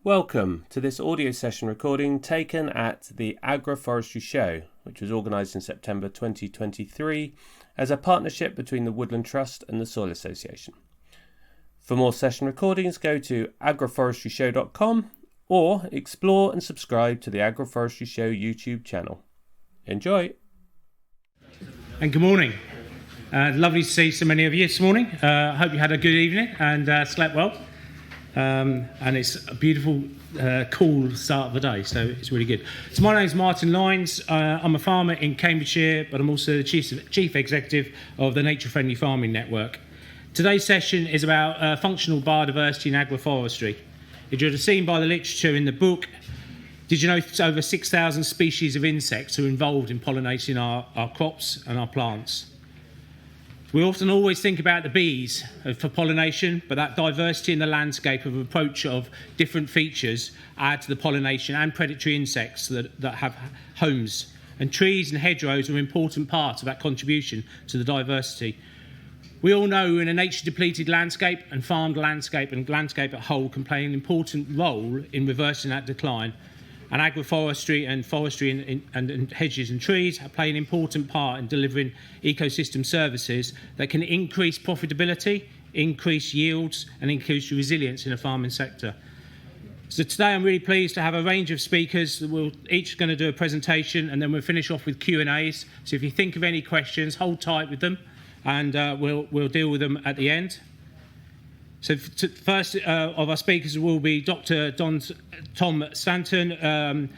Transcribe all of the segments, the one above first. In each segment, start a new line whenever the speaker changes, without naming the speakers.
Welcome to this audio session recording taken at the Agroforestry Show, which was organised in September 2023 as a partnership between the Woodland Trust and the Soil Association. For more session recordings, go to agroforestryshow.com or explore and subscribe to the Agroforestry Show YouTube channel. Enjoy!
And good morning. Lovely to see so many of you this morning. I hope you had a good evening and slept well. And it's a beautiful, cool start of the day, so it's really good. So my name's Martin Lyons. I'm a farmer in Cambridgeshire, but I'm also the Chief Executive of the Nature Friendly Farming Network. Today's session is about functional biodiversity in agroforestry. As you'd have seen by the literature in the book, did you know over 6,000 species of insects are involved in pollinating our crops and our plants? We often always think about the bees for pollination, but that diversity in the landscape of approach of different features add to the pollination and predatory insects that have homes. And trees and hedgerows are an important part of that contribution to the diversity. We all know we're in a nature-depleted landscape, and farmed landscape and landscape at whole can play an important role in reversing that decline. And agroforestry and forestry and hedges and trees play an important part in delivering ecosystem services that can increase profitability, increase yields and increase resilience in the farming sector. So today I'm really pleased to have a range of speakers. We're each going to do a presentation and then we'll finish off with Q&As. So if you think of any questions, hold tight with them and we'll deal with them at the end. So first of our speakers will be Dr. Tom Stanton,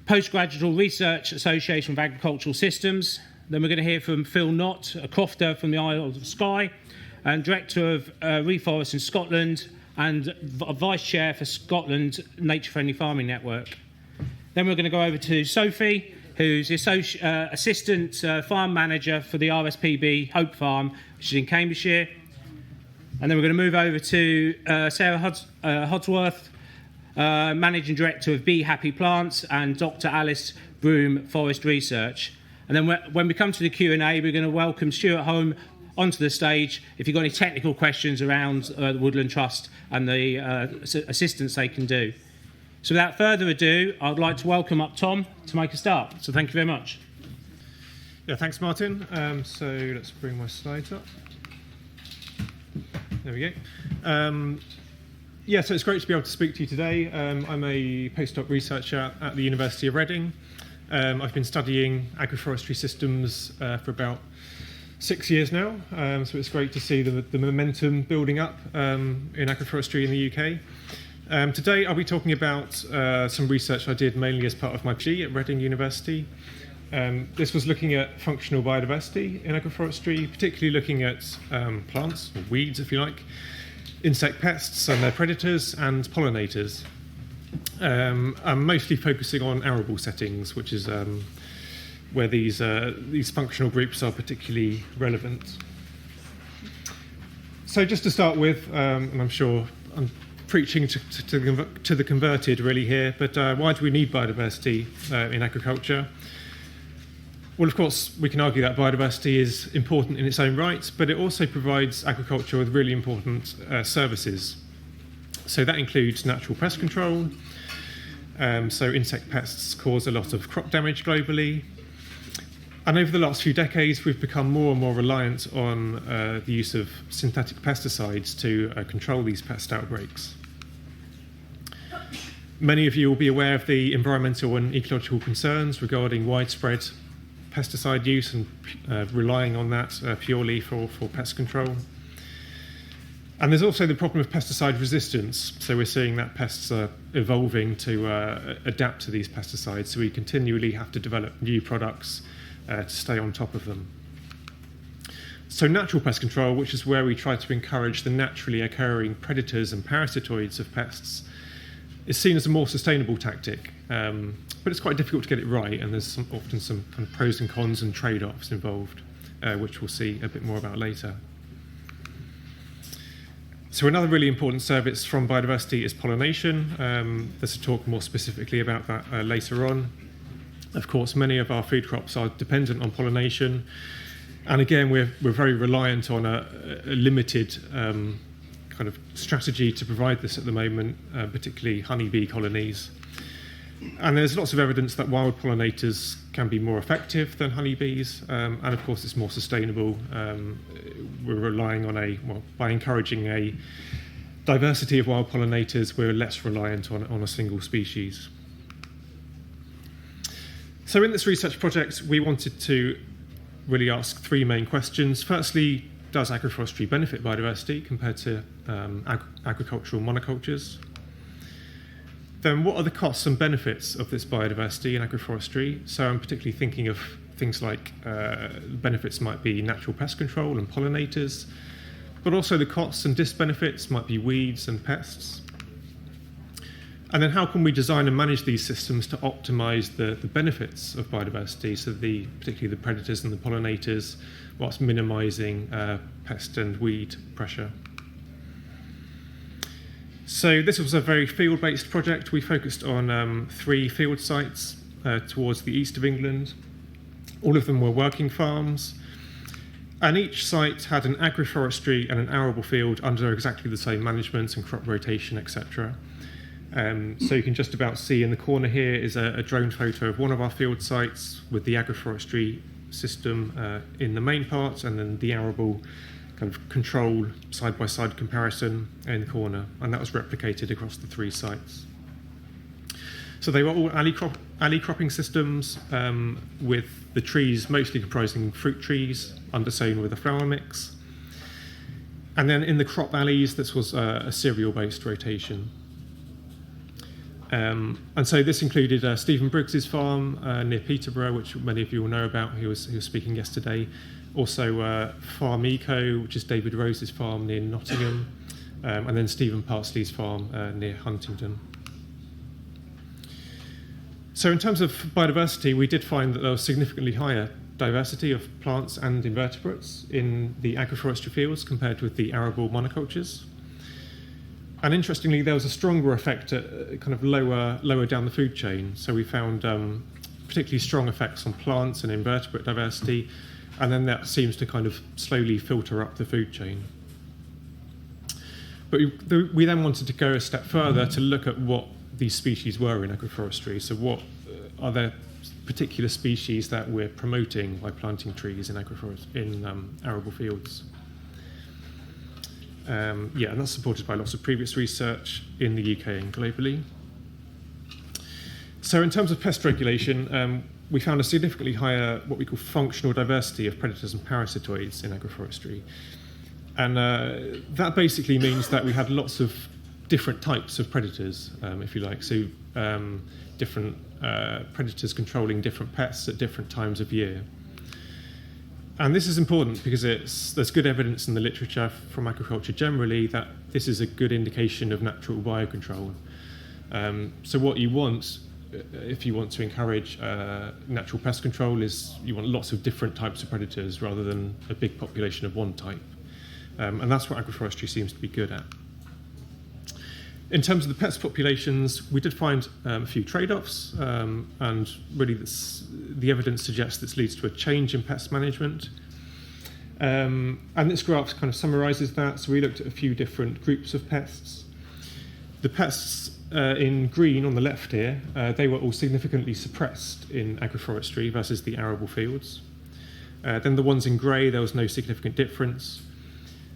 Postgraduate Research Association of Agricultural Systems. Then we're going to hear from Phil Knott, a crofter from the Isle of Skye, and Director of Reforest in Scotland, and Vice Chair for Scotland Nature Friendly Farming Network. Then we're going to go over to Sophie, who's the Assistant Farm Manager for the RSPB Hope Farm, which is in Cambridgeshire. And then we're going to move over to Sarah Hodsworth, Managing Director of Bee Happy Plants, and Dr. Alice Broom, Forest Research. And then when we come to the Q&A, we're going to welcome Stuart Home onto the stage if you've got any technical questions around the Woodland Trust and the assistance they can do. So without further ado, I'd like to welcome up Tom to make a start. So thank you very much.
Yeah, thanks, Martin. So let's bring my slides up. There we go. So it's great to be able to speak to you today. I'm a postdoc researcher at the University of Reading. I've been studying agroforestry systems for about 6 years now, so it's great to see the momentum building up in agroforestry in the UK. Today I'll be talking about some research I did mainly as part of my PhD at Reading University. This was looking at functional biodiversity in agroforestry, particularly looking at plants, or weeds if you like, insect pests and their predators, and pollinators. I'm mostly focusing on arable settings, which is where these functional groups are particularly relevant. So just to start with, and I'm sure I'm preaching to the converted really here, but why do we need biodiversity in agriculture? Well, of course, we can argue that biodiversity is important in its own right, but it also provides agriculture with really important services. So that includes natural pest control. So insect pests cause a lot of crop damage globally. And over the last few decades, we've become more and more reliant on the use of synthetic pesticides to control these pest outbreaks. Many of you will be aware of the environmental and ecological concerns regarding widespread pesticide use and relying on that purely for pest control. And there's also the problem of pesticide resistance. So we're seeing that pests are evolving to adapt to these pesticides, so we continually have to develop new products to stay on top of them. So natural pest control, which is where we try to encourage the naturally occurring predators and parasitoids of pests, is seen as a more sustainable tactic. But it's quite difficult to get it right, and there's often some kind of pros and cons and trade-offs involved, which we'll see a bit more about later. So another really important service from biodiversity is pollination. There's a talk more specifically about that later on. Of course, many of our food crops are dependent on pollination, and again, we're very reliant on a limited kind of strategy to provide this at the moment, particularly honeybee colonies. And there's lots of evidence that wild pollinators can be more effective than honeybees, and of course it's more sustainable. We're relying on by encouraging a diversity of wild pollinators, we're less reliant on a single species. So in this research project, we wanted to really ask three main questions. Firstly, does agroforestry benefit biodiversity compared to agricultural monocultures? Then what are the costs and benefits of this biodiversity in agroforestry? So I'm particularly thinking of things like benefits might be natural pest control and pollinators, but also the costs and disbenefits might be weeds and pests. And then how can we design and manage these systems to optimize the benefits of biodiversity, so particularly the predators and the pollinators, whilst minimizing pest and weed pressure? So this was a very field-based project. We focused on 3 field sites towards the east of England. All of them were working farms, and each site had an agroforestry and an arable field under exactly the same management and crop rotation, etc. So you can just about see in the corner here is a drone photo of one of our field sites with the agroforestry system in the main part, and then the arable kind of control side-by-side comparison in the corner, and that was replicated across the 3 sites. So they were all alley cropping systems, with the trees mostly comprising fruit trees, undersown with a flower mix. And then in the crop alleys, this was a cereal-based rotation. And so this included Stephen Briggs's farm near Peterborough, which many of you will know about. He was speaking yesterday. Also Farm Eco, which is David Rose's farm near Nottingham, and then Stephen Parsley's farm near Huntingdon. So in terms of biodiversity, we did find that there was significantly higher diversity of plants and invertebrates in the agroforestry fields compared with the arable monocultures. And interestingly, there was a stronger effect at kind of lower down the food chain. So we found particularly strong effects on plants and invertebrate diversity, and then that seems to kind of slowly filter up the food chain. But we then wanted to go a step further to look at what these species were in agroforestry. So what are there particular species that we're promoting by planting trees in arable fields? And that's supported by lots of previous research in the UK and globally. So in terms of pest regulation, we found a significantly higher, what we call functional diversity of predators and parasitoids in agroforestry. And that basically means that we had lots of different types of predators, if you like. So different predators controlling different pests at different times of year. And this is important because there's good evidence in the literature from agriculture generally that this is a good indication of natural biocontrol. So what you want, if you want to encourage natural pest control, is you want lots of different types of predators rather than a big population of one type. And that's what agroforestry seems to be good at. In terms of the pest populations, we did find a few trade-offs, and really the evidence suggests this leads to a change in pest management. And this graph kind of summarises that. So we looked at a few different groups of pests. The pests in green on the left here, they were all significantly suppressed in agroforestry versus the arable fields. Then the ones in grey, there was no significant difference.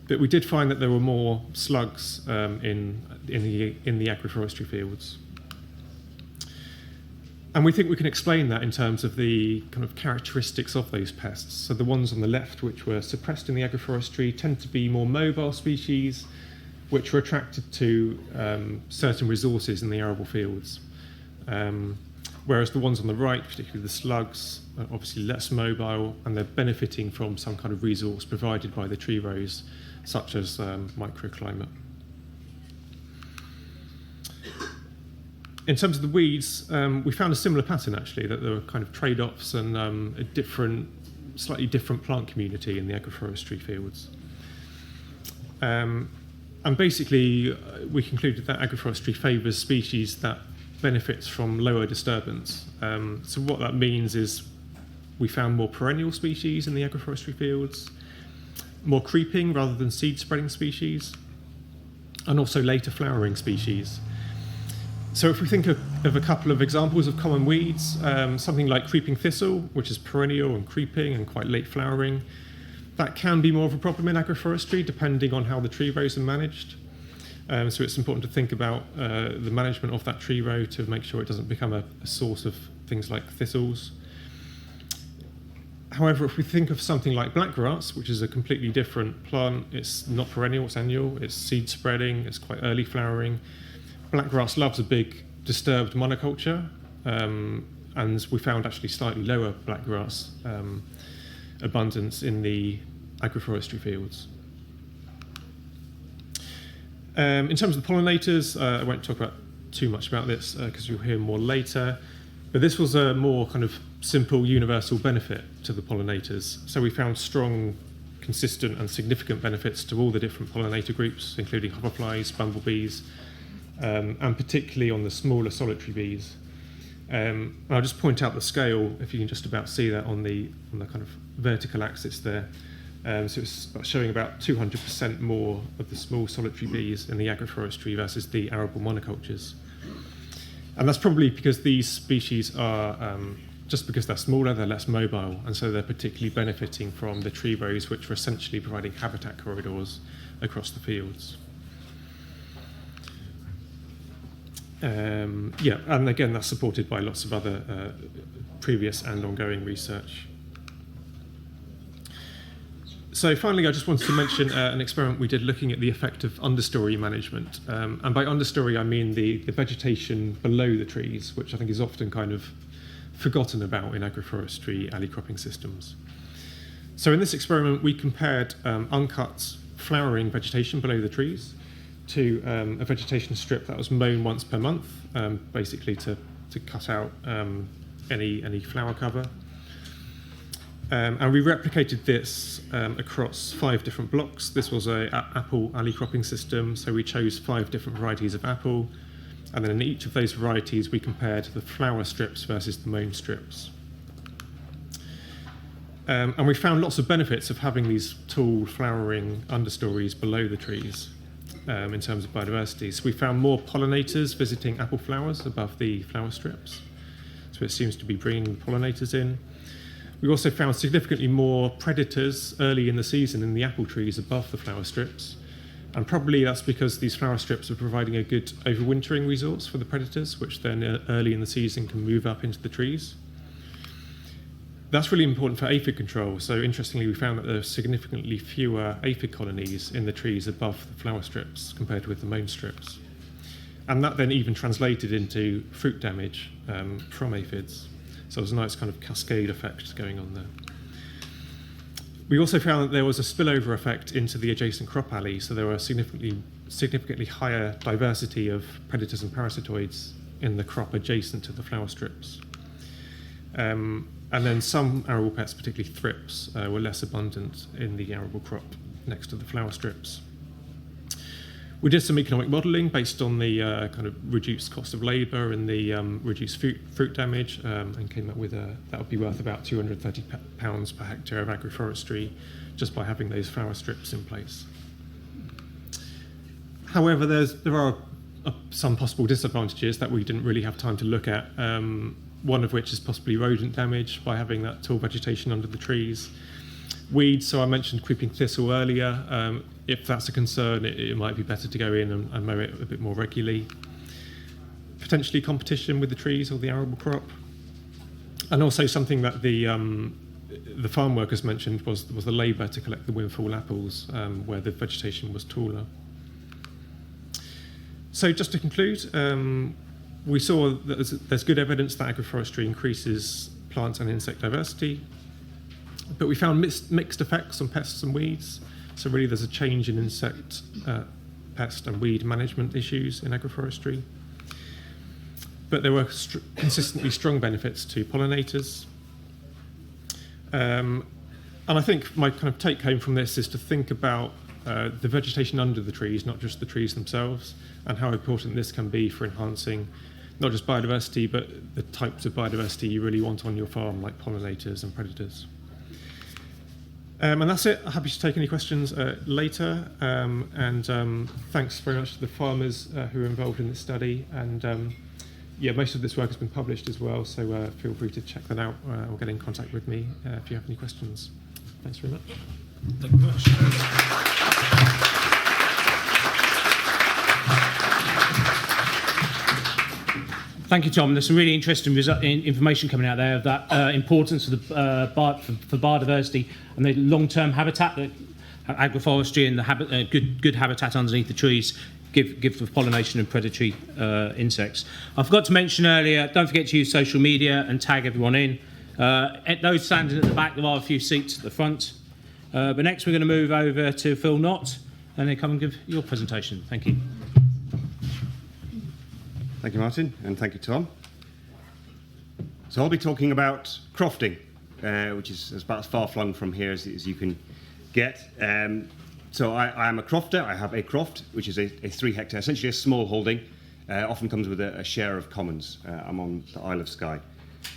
But we did find that there were more slugs in the agroforestry fields. And we think we can explain that in terms of the kind of characteristics of those pests. So the ones on the left, which were suppressed in the agroforestry, tend to be more mobile species, which were attracted to certain resources in the arable fields. Whereas the ones on the right, particularly the slugs, are obviously less mobile, and they're benefiting from some kind of resource provided by the tree rows, such as microclimate. In terms of the weeds, we found a similar pattern actually, that there were kind of trade-offs and a slightly different plant community in the agroforestry fields. And basically, we concluded that agroforestry favours species that benefits from lower disturbance. So what that means is we found more perennial species in the agroforestry fields, more creeping rather than seed-spreading species, and also later flowering species. So if we think of a couple of examples of common weeds, something like creeping thistle, which is perennial and creeping and quite late flowering, that can be more of a problem in agroforestry depending on how the tree rows are managed. So it's important to think about the management of that tree row to make sure it doesn't become a source of things like thistles. However, if we think of something like blackgrass, which is a completely different plant, it's not perennial, it's annual, it's seed spreading, it's quite early flowering. Blackgrass loves a big disturbed monoculture, and we found actually slightly lower blackgrass abundance in the agroforestry fields. In terms of the pollinators, I won't talk about too much about this because you'll hear more later, but this was a more kind of simple universal benefit to the pollinators. So we found strong, consistent and significant benefits to all the different pollinator groups, including hoverflies, bumblebees, and particularly on the smaller solitary bees. I'll just point out the scale, if you can just about see that on the kind of vertical axis there. So it's showing about 200% more of the small solitary bees in the agroforestry versus the arable monocultures. And that's probably because these species are, just because they're smaller, they're less mobile, and so they're particularly benefiting from the tree rows, which are essentially providing habitat corridors across the fields. And again, that's supported by lots of other previous and ongoing research. So finally, I just wanted to mention an experiment we did looking at the effect of understory management. And by understory, I mean the vegetation below the trees, which I think is often kind of forgotten about in agroforestry alley cropping systems. So in this experiment, we compared uncut flowering vegetation below the trees to a vegetation strip that was mown once per month, basically to cut out any flower cover. And we replicated this across 5 different blocks. This was an apple alley cropping system, so we chose 5 different varieties of apple, and then in each of those varieties we compared the flower strips versus the mown strips. And we found lots of benefits of having these tall flowering understories below the trees in terms of biodiversity. So we found more pollinators visiting apple flowers above the flower strips, so it seems to be bringing pollinators in. We also found significantly more predators early in the season in the apple trees above the flower strips. And probably that's because these flower strips are providing a good overwintering resource for the predators, which then early in the season can move up into the trees. That's really important for aphid control. So interestingly, we found that there are significantly fewer aphid colonies in the trees above the flower strips compared with the mown strips. And that then even translated into fruit damage from aphids. So there's a nice kind of cascade effect going on there. We also found that there was a spillover effect into the adjacent crop alley, so there were significantly higher diversity of predators and parasitoids in the crop adjacent to the flower strips. And then some arable pests, particularly thrips, were less abundant in the arable crop next to the flower strips. We did some economic modelling based on the kind of reduced cost of labour and the reduced fruit damage, and came up with that would be worth about £230 per hectare of agroforestry just by having those flower strips in place. However, there are some possible disadvantages that we didn't really have time to look at, one of which is possibly rodent damage by having that tall vegetation under the trees. Weeds, so I mentioned creeping thistle earlier. If that's a concern, it might be better to go in and mow it a bit more regularly. Potentially competition with the trees or the arable crop. And also something that the farm workers mentioned was the labour to collect the windfall apples, where the vegetation was taller. So just to conclude, we saw that there's good evidence that agroforestry increases plant and insect diversity. But we found mixed effects on pests and weeds. So really there's a change in insect, pest and weed management issues in agroforestry. But there were consistently strong benefits to pollinators. And I think my kind of take home from this is to think about the vegetation under the trees, not just the trees themselves, and how important this can be for enhancing not just biodiversity, but the types of biodiversity you really want on your farm, like pollinators and predators. And that's it. I'm happy to take any questions later. Thanks very much to the farmers who are involved in this study. And yeah, most of this work has been published as well, so feel free to check that out or get in contact with me if you have any questions. Thanks very much.
Thank you very much. Thank you, Tom. There's some really interesting information coming out there of that importance of the for biodiversity and the long-term habitat that agroforestry and the good habitat underneath the trees give for pollination and predatory insects. I forgot to mention earlier, don't forget to use social media and tag everyone in. Those standing at the back, there are a few seats at the front. But next we're going to move over to Phil Knott and then come and give your presentation. Thank you.
Thank you, Martin, and thank you, Tom. So I'll be talking about crofting, which is about as far-flung from here as you can get. So I am a crofter. I have a croft, which is a 3-hectare, essentially a small holding. Often comes with a share of commons. I'm on the Isle of Skye.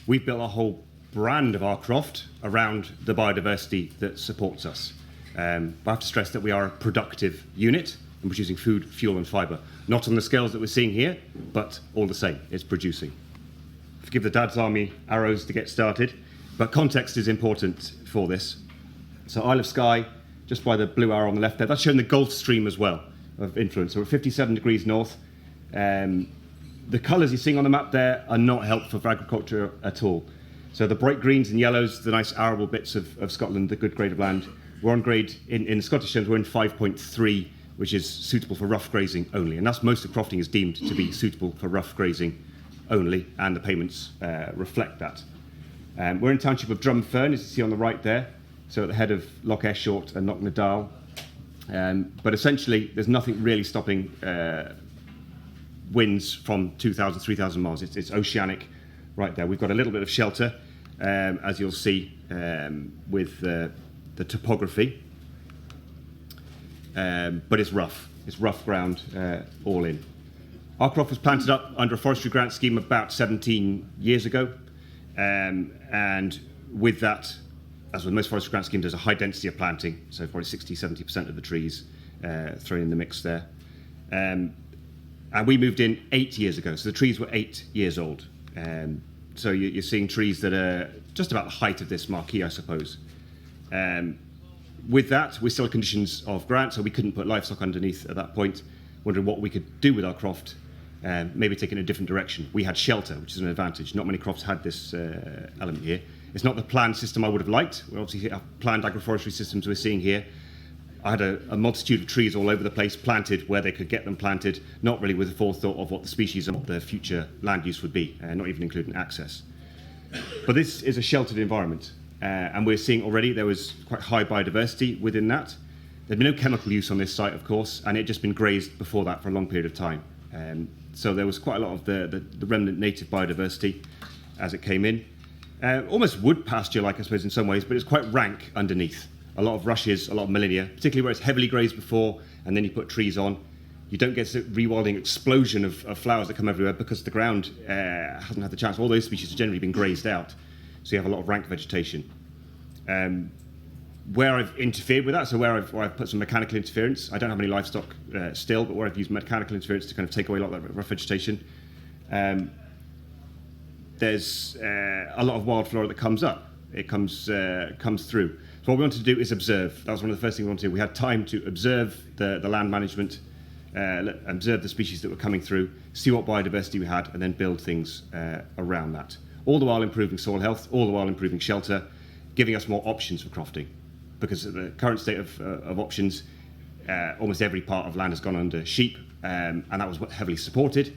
We've built a whole brand of our croft around the biodiversity that supports us. But I have to stress that we are a productive unit and producing food, fuel and fibre. Not on the scales that we're seeing here, but all the same, it's producing. Forgive the Dad's Army arrows to get started, but context is important for this. So Isle of Skye, just by the blue arrow on the left there, that's showing the Gulf Stream as well of influence. So we're 57 degrees north. The colours you're seeing on the map there are not helpful for agriculture at all. So the bright greens and yellows, the nice arable bits of Scotland, the good grade of land, we're on grade, in Scottish terms, we're in 5.3, which is suitable for rough grazing only. And that's most of crofting is deemed to be suitable for rough grazing only, and the payments reflect that. We're in the township of Drumfern, as you see on the right there, so at the head of Loch Airshort and Knocknadal. But essentially, there's nothing really stopping winds from 2,000, 3,000 miles. It's oceanic right there. We've got a little bit of shelter, as you'll see with the topography. But it's rough. It's rough ground all in. Our crop was planted up under a forestry grant scheme about 17 years ago. And with that, as with most forestry grant schemes, there's a high density of planting. So probably 60, 70% of the trees thrown in the mix there. And we moved in 8 years ago. So the trees were 8 years old. So you're seeing trees that are just about the height of this marquee, I suppose. With that, we're still in conditions of grant, so we couldn't put livestock underneath at that point, wondering what we could do with our croft, maybe take it in a different direction. We had shelter, which is an advantage. Not many crofts had this element here. It's not the planned system I would have liked. We obviously have planned agroforestry systems we're seeing here. I had a multitude of trees all over the place, planted where they could get them planted, not really with a forethought of what the species and what the future land use would be, not even including access. But this is a sheltered environment. And we're seeing already there was quite high biodiversity within that. There'd been no chemical use on this site, of course, and it had just been grazed before that for a long period of time. So there was quite a lot of the remnant native biodiversity as it came in. Almost wood pasture-like, I suppose, in some ways, but it's quite rank underneath. A lot of rushes, a lot of millennia, particularly where it's heavily grazed before, and then you put trees on. You don't get a rewilding explosion of flowers that come everywhere because the ground hasn't had the chance. All those species have generally been grazed out. So you have a lot of rank vegetation. Where I've interfered with that, so where I've put some mechanical interference, I don't have any livestock still, but where I've used mechanical interference to kind of take away a lot of that rough vegetation, there's a lot of wild flora that comes up. It comes through. So what we wanted to do is observe. That was one of the first things we wanted to do. We had time to observe the land management, observe the species that were coming through, see what biodiversity we had, and then build things around that. All the while improving soil health, all the while improving shelter, giving us more options for crofting. Because at the current state of options, almost every part of land has gone under sheep, and that was heavily supported,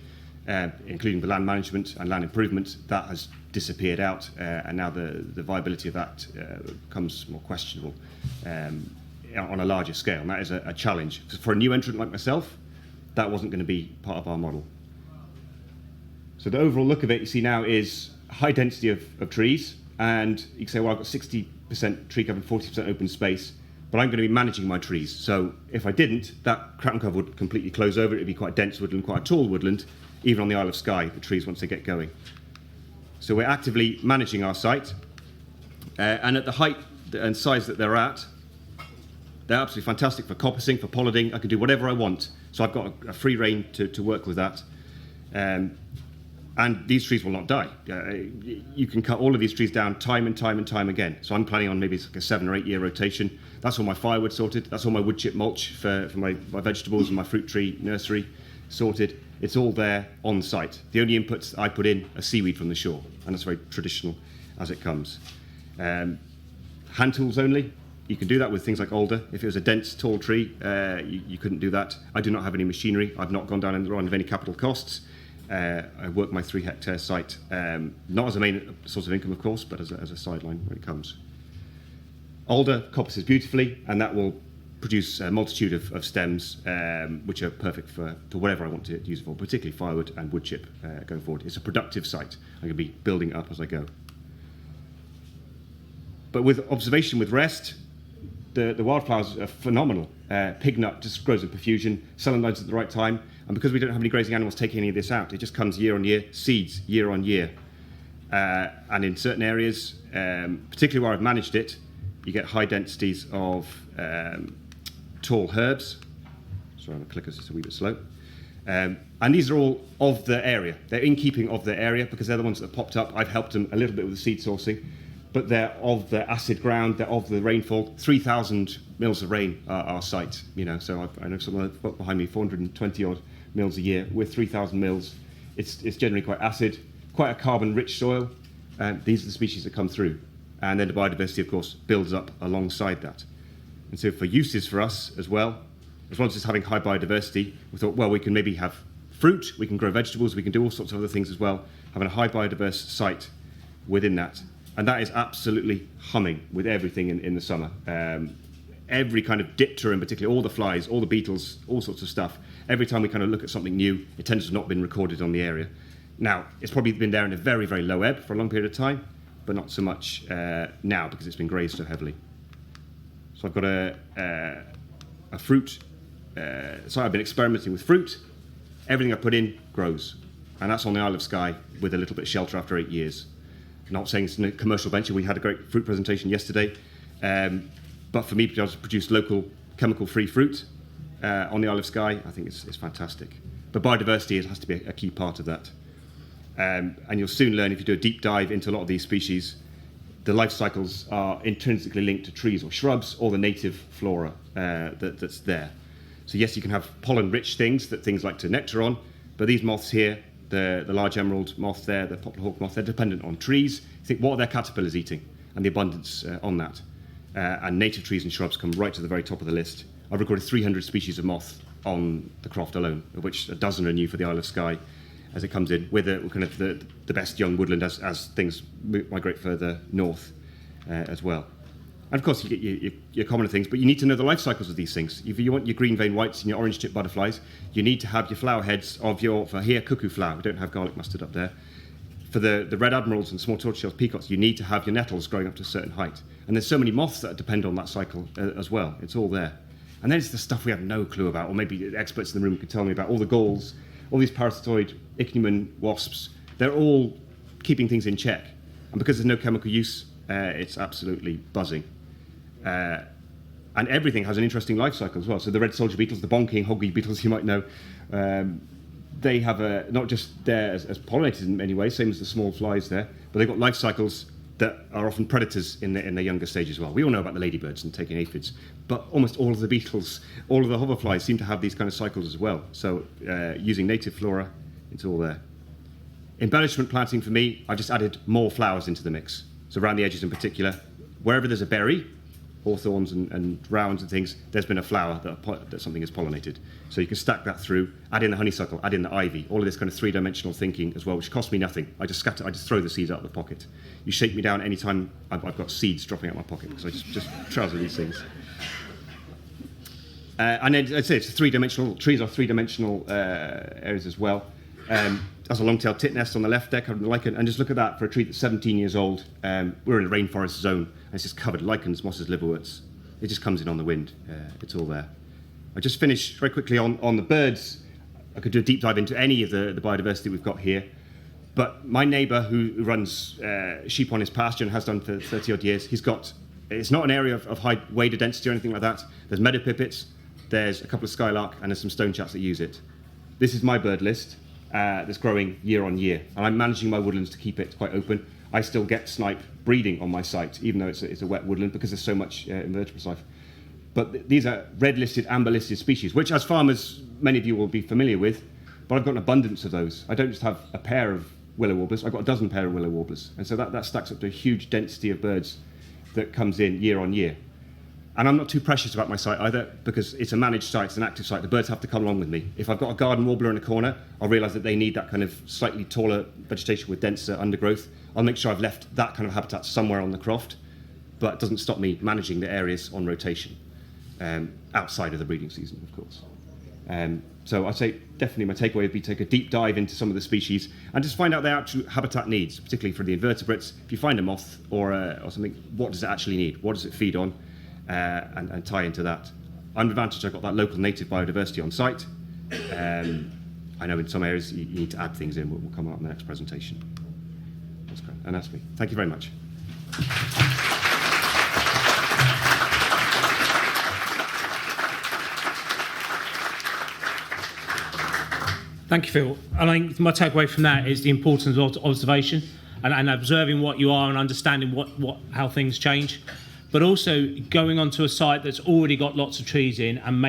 including the land management and land improvement. That has disappeared out, and now the viability of that becomes more questionable on a larger scale, and that is a challenge. For a new entrant like myself, that wasn't going to be part of our model. So the overall look of it, you see now, is high density of trees, and you can say, well, I've got 60% tree cover and 40% open space, but I'm going to be managing my trees. So if I didn't, that crown cover would completely close over. It would be quite dense woodland, quite a tall woodland, even on the Isle of Skye, the trees once they get going. So we're actively managing our site, and at the height and size that they're at, They're absolutely fantastic for coppicing, for pollarding. I can do whatever I want. So I've got a free rein to work with that. And these trees will not die. You can cut all of these trees down time and time and time again. So I'm planning on maybe like a 7 or 8 year rotation. That's all my firewood sorted. That's all my wood chip mulch for my vegetables and my fruit tree nursery sorted. It's all there on site. The only inputs I put in are seaweed from the shore, and that's very traditional as it comes. Hand tools only. You can do that with things like alder. If it was a dense, tall tree, you couldn't do that. I do not have any machinery. I've not gone down the line of any capital costs. I work my 3 hectare site, not as a main source of income, of course, but as a sideline when it comes. Alder coppices beautifully, and that will produce a multitude of stems, which are perfect for whatever I want to use it for, particularly firewood and wood chip going forward. It's a productive site. I'm going to be building it up as I go. But with observation, with rest, the wildflowers are phenomenal. Pignut just grows in profusion, celandines at the right time, and because we don't have any grazing animals taking any of this out, it just comes year on year, seeds year on year. And in certain areas, particularly where I've managed it, you get high densities of tall herbs. Sorry, my clicker's just a wee bit slow. And these are all of the area. They're in keeping of the area because they're the ones that have popped up. I've helped them a little bit with the seed sourcing, but they're of the acid ground, they're of the rainfall. 3,000 mils of rain are our site, so I know someone behind me, 420 odd mils a year. With 3,000 mils, it's generally quite acid, quite a carbon-rich soil. These are the species that come through. And then the biodiversity, of course, builds up alongside that. And so for uses for us as well as just having high biodiversity, we thought, well, we can maybe have fruit, we can grow vegetables, we can do all sorts of other things as well, having a high biodiverse site within that. And that is absolutely humming with everything in the summer. Every kind of diptera in particular, all the flies, all the beetles, all sorts of stuff. Every time we kind of look at something new, it tends to have not been recorded on the area. Now, it's probably been there in a very, very low ebb for a long period of time, but not so much now because it's been grazed so heavily. So I've got a fruit, so I've been experimenting with fruit. Everything I put in grows, and that's on the Isle of Skye with a little bit of shelter after 8 years. Not saying it's a commercial venture. We had a great fruit presentation yesterday, but for me to be able to produce local chemical-free fruit on the Isle of Skye, I think it's fantastic. But biodiversity has to be a key part of that. And you'll soon learn, if you do a deep dive into a lot of these species, the life cycles are intrinsically linked to trees or shrubs or the native flora that's there. So yes, you can have pollen-rich things that things like to nectar on, but these moths here, the large emerald moth there, the poplar hawk moth, they're dependent on trees. You think, what are their caterpillars eating? And the abundance on that. And native trees and shrubs come right to the very top of the list. I've recorded 300 species of moth on the Croft alone, of which a dozen are new for the Isle of Skye as it comes in, with kind of the best young woodland as things migrate further north as well. And of course, you get your commoner things, but you need to know the life cycles of these things. If you want your green vein whites and your orange tip butterflies, you need to have your flower heads of for here, cuckoo flower. We don't have garlic mustard up there. For the red admirals and small tortoiseshell peacocks, you need to have your nettles growing up to a certain height. And there's so many moths that depend on that cycle as well. It's all there. And then it's the stuff we have no clue about, or maybe experts in the room can tell me about, all the galls, all these parasitoid ichneumon wasps. They're all keeping things in check. And because there's no chemical use, it's absolutely buzzing. And everything has an interesting life cycle as well. So the red soldier beetles, the bonking hoggy beetles you might know, they have not just there as pollinators in many ways, same as the small flies there, but they've got life cycles that are often predators in their younger stage as well. We all know about the ladybirds and taking aphids, but almost all of the beetles, all of the hoverflies seem to have these kind of cycles as well. So using native flora, it's all there. Embellishment planting for me, I just added more flowers into the mix. So around the edges in particular, wherever there's a berry, hawthorns and rounds and things, there's been a flower that something has pollinated. So you can stack that through, add in the honeysuckle, add in the ivy, all of this kind of three-dimensional thinking as well, which costs me nothing. I just throw the seeds out of the pocket. You shake me down any time I've got seeds dropping out of my pocket, because I just trouser these things. And then I'd say it's three-dimensional. Trees are three-dimensional areas as well. That's a long-tailed titnest on the left there, covered in lichen. And just look at that for a tree that's 17 years old. We're in a rainforest zone, and it's just covered lichens, mosses, liverworts. It just comes in on the wind. It's all there. I just finished very quickly on the birds. I could do a deep dive into any of the biodiversity we've got here. But my neighbour who runs sheep on his pasture and has done for 30 odd years, he's got it's not an area of high waded density or anything like that. There's meadow pipits, there's a couple of skylark, and there's some stonechats that use it. This is my bird list that's growing year on year, and I'm managing my woodlands to keep it quite open. I still get snipe breeding on my site, even though it's a wet woodland, because there's so much invertebrate life. But these are red-listed, amber-listed species, which as farmers, many of you will be familiar with, but I've got an abundance of those. I don't just have a pair of willow warblers, I've got a dozen pair of willow warblers. And so that stacks up to a huge density of birds that comes in year on year. And I'm not too precious about my site either, because it's a managed site, it's an active site. The birds have to come along with me. If I've got a garden warbler in a corner, I'll realise that they need that kind of slightly taller vegetation with denser undergrowth. I'll make sure I've left that kind of habitat somewhere on the croft, but it doesn't stop me managing the areas on rotation, outside of the breeding season, of course. So I'd say definitely my takeaway would be take a deep dive into some of the species and just find out their actual habitat needs, particularly for the invertebrates. If you find a moth or something, what does it actually need? What does it feed on? And tie into that. I'm advantage I've got that local native biodiversity on site. I know in some areas you need to add things in. We'll come out in the next presentation. That's great. And that's me. Thank you very much.
Thank you, Phil. I think my takeaway from that is the importance of observation and observing what you are and understanding how things change. But also going onto a site that's already got lots of trees in and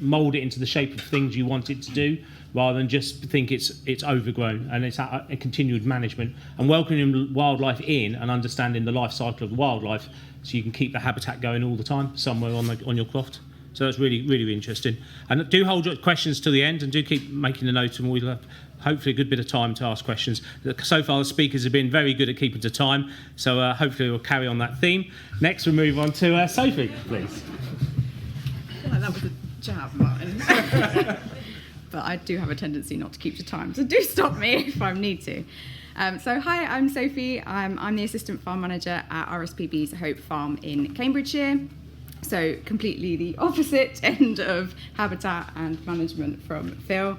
mould it into the shape of things you want it to do, rather than just think it's overgrown, and it's a continued management and welcoming wildlife in and understanding the life cycle of the wildlife, so you can keep the habitat going all the time somewhere on your croft. So that's really, really interesting. And do hold your questions to the end, and do keep making a note, and we'll have hopefully a good bit of time to ask questions. So far the speakers have been very good at keeping to time, so hopefully we'll carry on that theme. Next we'll move on to Sophie, please.
I feel like that was a jab, Martin. But I do have a tendency not to keep to time, so do stop me if I need to. So hi, I'm Sophie. I'm the Assistant Farm Manager at RSPB's Hope Farm in Cambridgeshire. So completely the opposite end of habitat and management from Phil.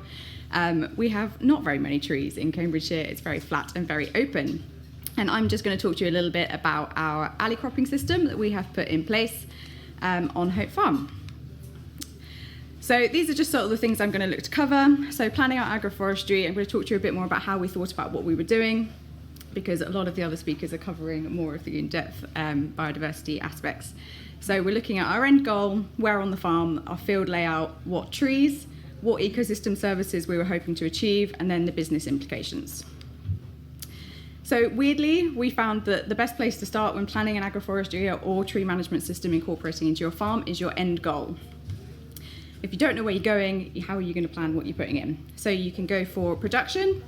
We have not very many trees in Cambridgeshire. It's very flat and very open. And I'm just going to talk to you a little bit about our alley cropping system that we have put in place on Hope Farm. So these are just sort of the things I'm going to look to cover. So planning out agroforestry, I'm going to talk to you a bit more about how we thought about what we were doing, because a lot of the other speakers are covering more of the in-depth biodiversity aspects. So we're looking at our end goal, where on the farm, our field layout, what trees, what ecosystem services we were hoping to achieve, and then the business implications. So weirdly, we found that the best place to start when planning an agroforestry or tree management system incorporating into your farm is your end goal. If you don't know where you're going, how are you going to plan what you're putting in? So you can go for production,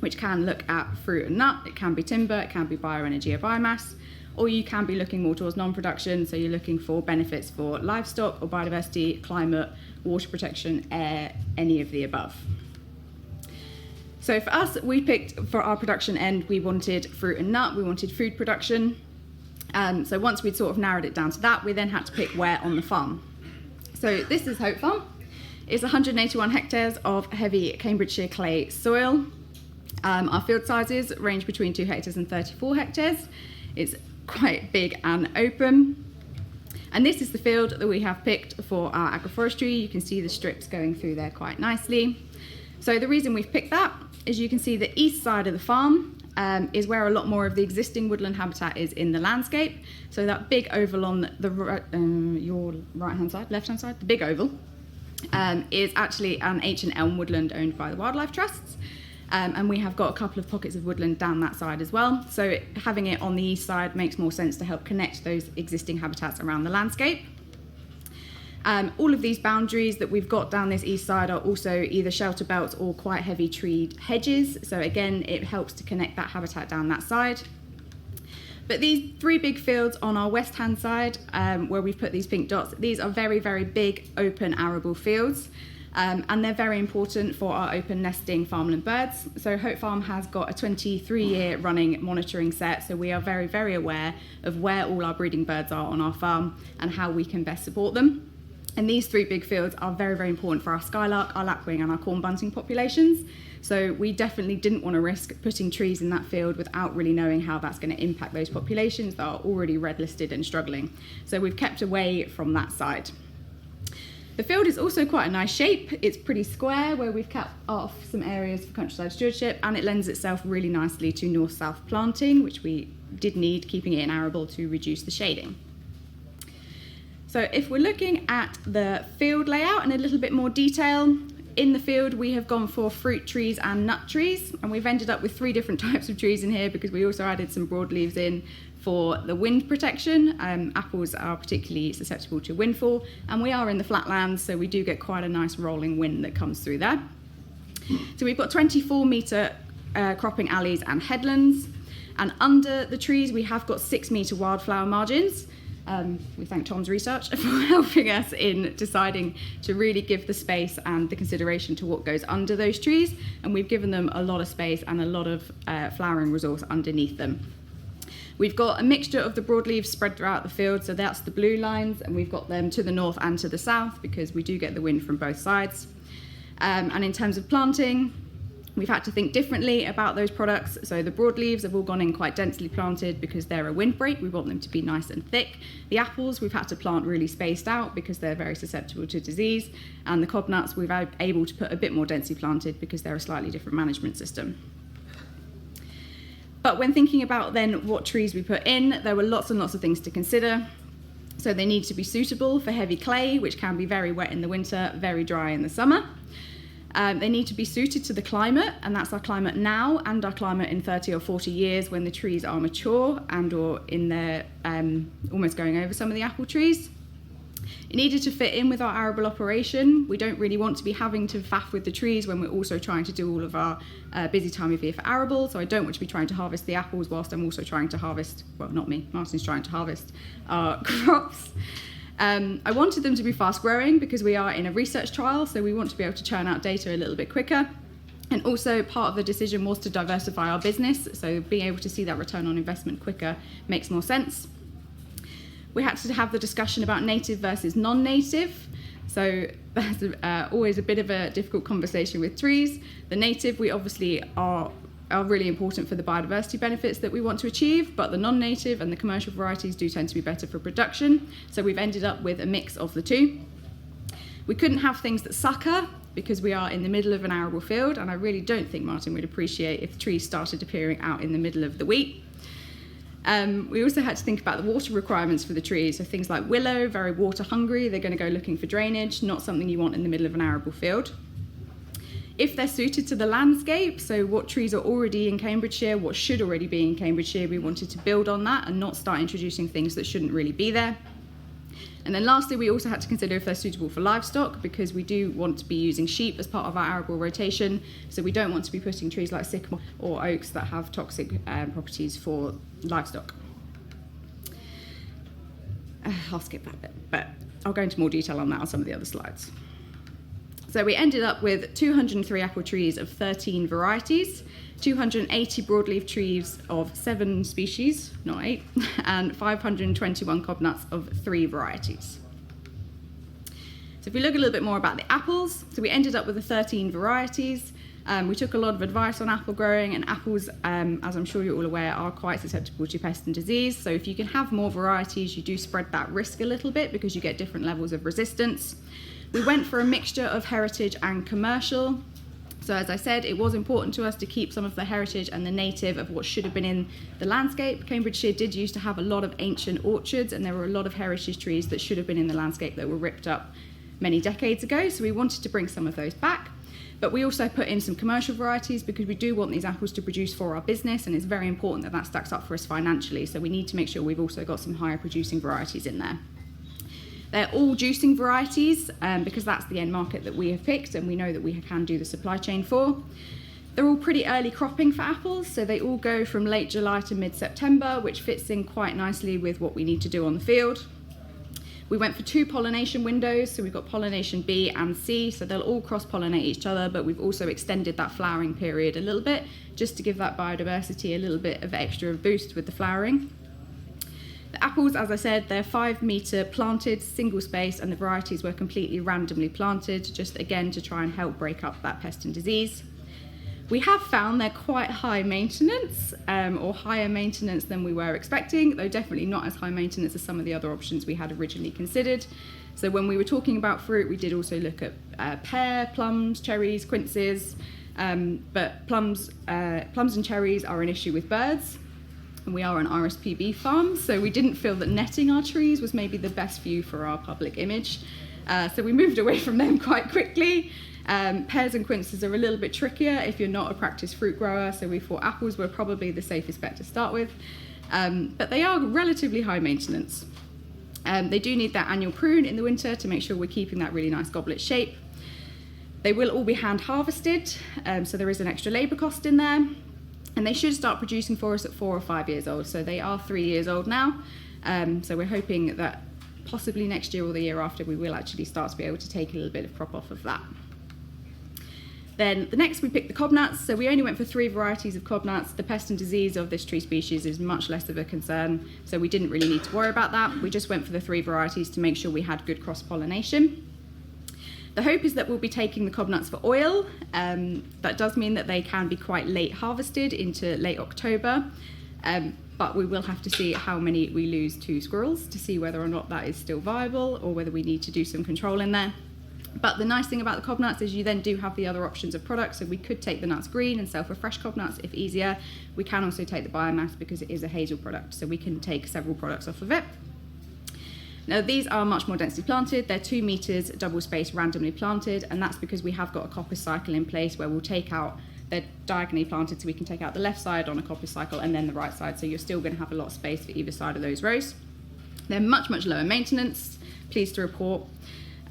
which can look at fruit and nut, it can be timber, it can be bioenergy or biomass, or you can be looking more towards non-production, so you're looking for benefits for livestock or biodiversity, climate, water protection, air, any of the above. So for us, we picked for our production end, we wanted fruit and nut, we wanted food production. So once we'd sort of narrowed it down to that, we then had to pick where on the farm. So this is Hope Farm. It's 181 hectares of heavy Cambridgeshire clay soil. Our field sizes range between 2 hectares and 34 hectares. It's quite big and open. And this is the field that we have picked for our agroforestry. You can see the strips going through there quite nicely. So the reason we've picked that is you can see the east side of the farm is where a lot more of the existing woodland habitat is in the landscape. So that big oval on your right-hand side, left-hand side, the big oval, is actually an ancient elm woodland owned by the Wildlife Trusts. And we have got a couple of pockets of woodland down that side as well. So having it on the east side makes more sense to help connect those existing habitats around the landscape. All of these boundaries that we've got down this east side are also either shelter belts or quite heavy treed hedges. So again, it helps to connect that habitat down that side. But these 3 big fields on our west-hand side, where we've put these pink dots, these are very, very big, open, arable fields. And they're very important for our open nesting farmland birds. So Hope Farm has got a 23-year running monitoring set, so we are very, very aware of where all our breeding birds are on our farm and how we can best support them. And these 3 big fields are very, very important for our skylark, our lapwing and our corn bunting populations. So we definitely didn't want to risk putting trees in that field without really knowing how that's going to impact those populations that are already red listed and struggling. So we've kept away from that side. The field is also quite a nice shape. It's pretty square, where we've kept off some areas for countryside stewardship, and it lends itself really nicely to north-south planting, which we did need, keeping it in arable to reduce the shading. So if we're looking at the field layout in a little bit more detail, in the field we have gone for fruit trees and nut trees, and we've ended up with 3 different types of trees in here because we also added some broadleaves in for the wind protection. Apples are particularly susceptible to windfall, and we are in the flatlands, so we do get quite a nice rolling wind that comes through there. So we've got 24-metre cropping alleys and headlands, and under the trees we have got 6-metre wildflower margins. We thank Tom's research for helping us in deciding to really give the space and the consideration to what goes under those trees, and we've given them a lot of space and a lot of flowering resource underneath them. We've got a mixture of the broadleaves spread throughout the field, so that's the blue lines, and we've got them to the north and to the south because we do get the wind from both sides. And in terms of planting, we've had to think differently about those products. So the broadleaves have all gone in quite densely planted because they're a windbreak. We want them to be nice and thick. The apples we've had to plant really spaced out because they're very susceptible to disease. And the cob nuts we've been able to put a bit more densely planted because they're a slightly different management system. But when thinking about then what trees we put in, there were lots and lots of things to consider. So they need to be suitable for heavy clay, which can be very wet in the winter, very dry in the summer. They need to be suited to the climate, and that's our climate now and our climate in 30 or 40 years when the trees are mature and or in their almost going over some of the apple trees. It needed to fit in with our arable operation. We don't really want to be having to faff with the trees when we're also trying to do all of our busy time of year for arable. So I don't want to be trying to harvest the apples whilst I'm also trying to harvest, well, not me, Martin's trying to harvest our crops. I wanted them to be fast growing because we are in a research trial, so we want to be able to churn out data a little bit quicker. And also part of the decision was to diversify our business, so being able to see that return on investment quicker makes more sense. We had to have the discussion about native versus non-native. So that's always a bit of a difficult conversation with trees. The native, we obviously are really important for the biodiversity benefits that we want to achieve, but the non-native and the commercial varieties do tend to be better for production. So we've ended up with a mix of the two. We couldn't have things that sucker because we are in the middle of an arable field, and I really don't think Martin would appreciate if trees started appearing out in the middle of the wheat. We also had to think about the water requirements for the trees. So things like willow, very water hungry, they're going to go looking for drainage, not something you want in the middle of an arable field. If they're suited to the landscape, so what trees are already in Cambridgeshire, what should already be in Cambridgeshire, we wanted to build on that and not start introducing things that shouldn't really be there. And then lastly, we also had to consider if they're suitable for livestock, because we do want to be using sheep as part of our arable rotation, so we don't want to be putting trees like sycamore or oaks that have toxic properties for livestock. I'll skip that bit, but I'll go into more detail on that on some of the other slides. So we ended up with 203 apple trees of 13 varieties, 280 broadleaf trees of 7 species, not 8, and 521 cob nuts of 3 varieties. So if we look a little bit more about the apples, so we ended up with the 13 varieties. We took a lot of advice on apple growing, and apples, as I'm sure you're all aware, are quite susceptible to pest and disease. So if you can have more varieties, you do spread that risk a little bit because you get different levels of resistance. We went for a mixture of heritage and commercial. So as I said, it was important to us to keep some of the heritage and the native of what should have been in the landscape. Cambridgeshire did used to have a lot of ancient orchards, and there were a lot of heritage trees that should have been in the landscape that were ripped up many decades ago. So we wanted to bring some of those back. But we also put in some commercial varieties because we do want these apples to produce for our business, and it's very important that that stacks up for us financially. So we need to make sure we've also got some higher producing varieties in there. They're all juicing varieties because that's the end market that we have picked and we know that we can do the supply chain for. They're all pretty early cropping for apples, so they all go from late July to mid-September, which fits in quite nicely with what we need to do on the field. We went for 2 pollination windows, so we've got pollination B and C, so they'll all cross-pollinate each other, but we've also extended that flowering period a little bit, just to give that biodiversity a little bit of extra boost with the flowering. The apples, as I said, they're 5 metre planted, single space, and the varieties were completely randomly planted, just again to try and help break up that pest and disease. We have found they're quite high maintenance, or higher maintenance than we were expecting, though definitely not as high maintenance as some of the other options we had originally considered. So when we were talking about fruit, we did also look at pear, plums, cherries, quinces, but plums and cherries are an issue with birds, and we are an RSPB farm, so we didn't feel that netting our trees was maybe the best view for our public image. So we moved away from them quite quickly. Pears and quinces are a little bit trickier if you're not a practiced fruit grower, so we thought apples were probably the safest bet to start with. But they are relatively high maintenance. They do need that annual prune in the winter to make sure we're keeping that really nice goblet shape. They will all be hand harvested, so there is an extra labour cost in there. And they should start producing for us at 4 or 5 years old, so they are 3 years old now. So we're hoping that possibly next year or the year after we will actually start to be able to take a little bit of crop off of that. Then the next we picked the cob nuts. So we only went for 3 varieties of cob nuts. The pest and disease of this tree species is much less of a concern, so we didn't really need to worry about that. We just went for the 3 varieties to make sure we had good cross-pollination. The hope is that we'll be taking the cob nuts for oil. That does mean that they can be quite late harvested into late October, but we will have to see how many we lose to squirrels to see whether or not that is still viable or whether we need to do some control in there. But the nice thing about the cob nuts is you then do have the other options of products. So we could take the nuts green and sell for fresh cob nuts if easier. We can also take the biomass because it is a hazel product, so we can take several products off of it. Now these are much more densely planted. They're 2 metres double spaced randomly planted, and that's because we have got a coppice cycle in place where we'll take out, they're diagonally planted, so we can take out the left side on a coppice cycle and then the right side, so you're still going to have a lot of space for either side of those rows. They're much lower maintenance, pleased to report.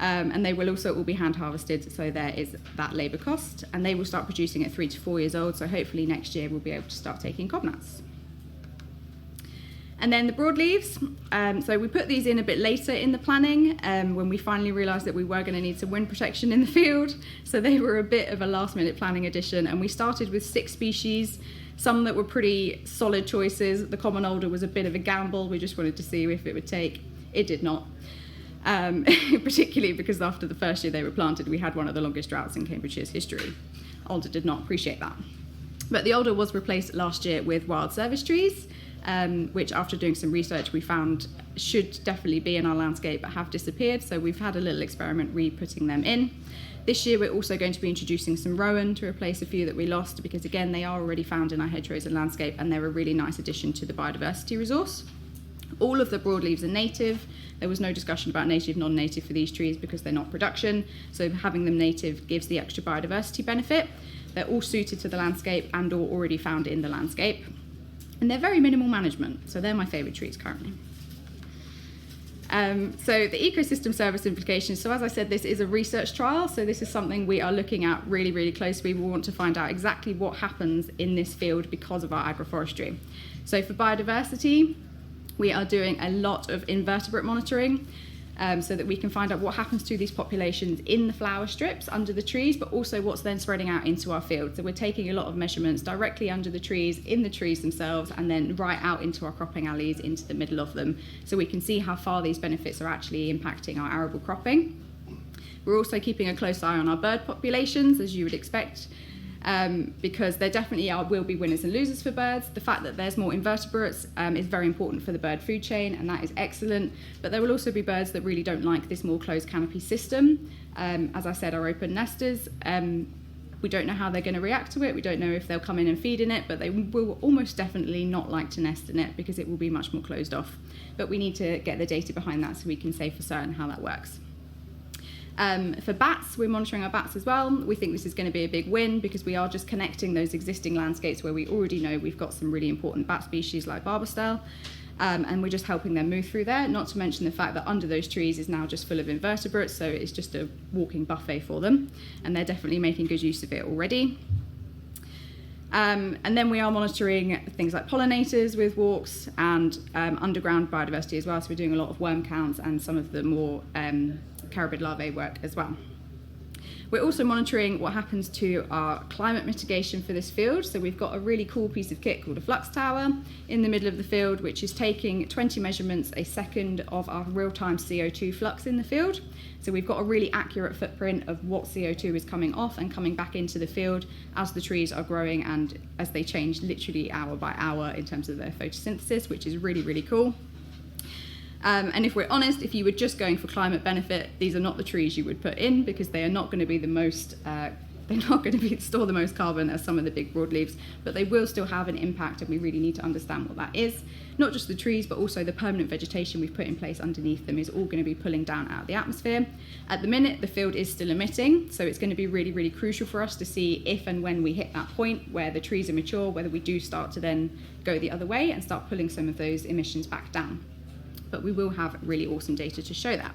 And they will also all be hand harvested, so there is that labour cost, and they will start producing at 3 to 4 years old, so hopefully next year we'll be able to start taking cob nuts. And then the broadleaves, so we put these in a bit later in the planning when we finally realised that we were going to need some wind protection in the field, so they were a bit of a last minute planning addition, and we started with 6 species, some that were pretty solid choices. The common alder was a bit of a gamble, we just wanted to see if it would take. It did not. Particularly because after the first year they were planted, we had one of the longest droughts in Cambridgeshire's history. Alder did not appreciate that. But the alder was replaced last year with wild service trees, which after doing some research we found should definitely be in our landscape but have disappeared, so we've had a little experiment re-putting them in. This year we're also going to be introducing some rowan to replace a few that we lost, because again they are already found in our hedgerows and landscape, and they're a really nice addition to the biodiversity resource. All of the broadleaves are native. There was no discussion about native, non-native for these trees because they're not production, so having them native gives the extra biodiversity benefit. They're all suited to the landscape and or already found in the landscape. And they're very minimal management, so they're my favourite trees currently. So the ecosystem service implications, so as I said, this is a research trial, so this is something we are looking at really closely. We want to find out exactly what happens in this field because of our agroforestry. So for biodiversity, we are doing a lot of invertebrate monitoring so that we can find out what happens to these populations in the flower strips under the trees, but also what's then spreading out into our field. So we're taking a lot of measurements directly under the trees, in the trees themselves, and then right out into our cropping alleys, into the middle of them, so we can see how far these benefits are actually impacting our arable cropping. We're also keeping a close eye on our bird populations, as you would expect, because there definitely will be winners and losers for birds. The fact that there's more invertebrates is very important for the bird food chain, and that is excellent, but there will also be birds that really don't like this more closed canopy system. As I said, our open nesters, we don't know how they're going to react to it. We don't know if they'll come in and feed in it, but they will almost definitely not like to nest in it because it will be much more closed off. But we need to get the data behind that so we can say for certain how that works. For bats, we're monitoring our bats as well. We think this is going to be a big win because we are just connecting those existing landscapes where we already know we've got some really important bat species like barbastelle, and we're just helping them move through there, not to mention the fact that under those trees is now just full of invertebrates, so it's just a walking buffet for them, and they're definitely making good use of it already. And then we are monitoring things like pollinators with walks and underground biodiversity as well, so we're doing a lot of worm counts and some of the more carabid larvae work as well. We're also monitoring what happens to our climate mitigation for this field. So we've got a really cool piece of kit called a flux tower in the middle of the field, which is taking 20 measurements a second of our real-time CO2 flux in the field. So we've got a really accurate footprint of what CO2 is coming off and coming back into the field as the trees are growing and as they change literally hour by hour in terms of their photosynthesis, which is really, really cool. And if we're honest, if you were just going for climate benefit, these are not the trees you would put in, because they are not going to be the most, they're not going to store the most carbon as some of the big broadleaves, but they will still have an impact, and we really need to understand what that is. Not just the trees, but also the permanent vegetation we've put in place underneath them is all going to be pulling down out of the atmosphere. At the minute, the field is still emitting, so it's going to be really, really crucial for us to see if and when we hit that point where the trees are mature, whether we do start to then go the other way and start pulling some of those emissions back down. But we will have really awesome data to show that.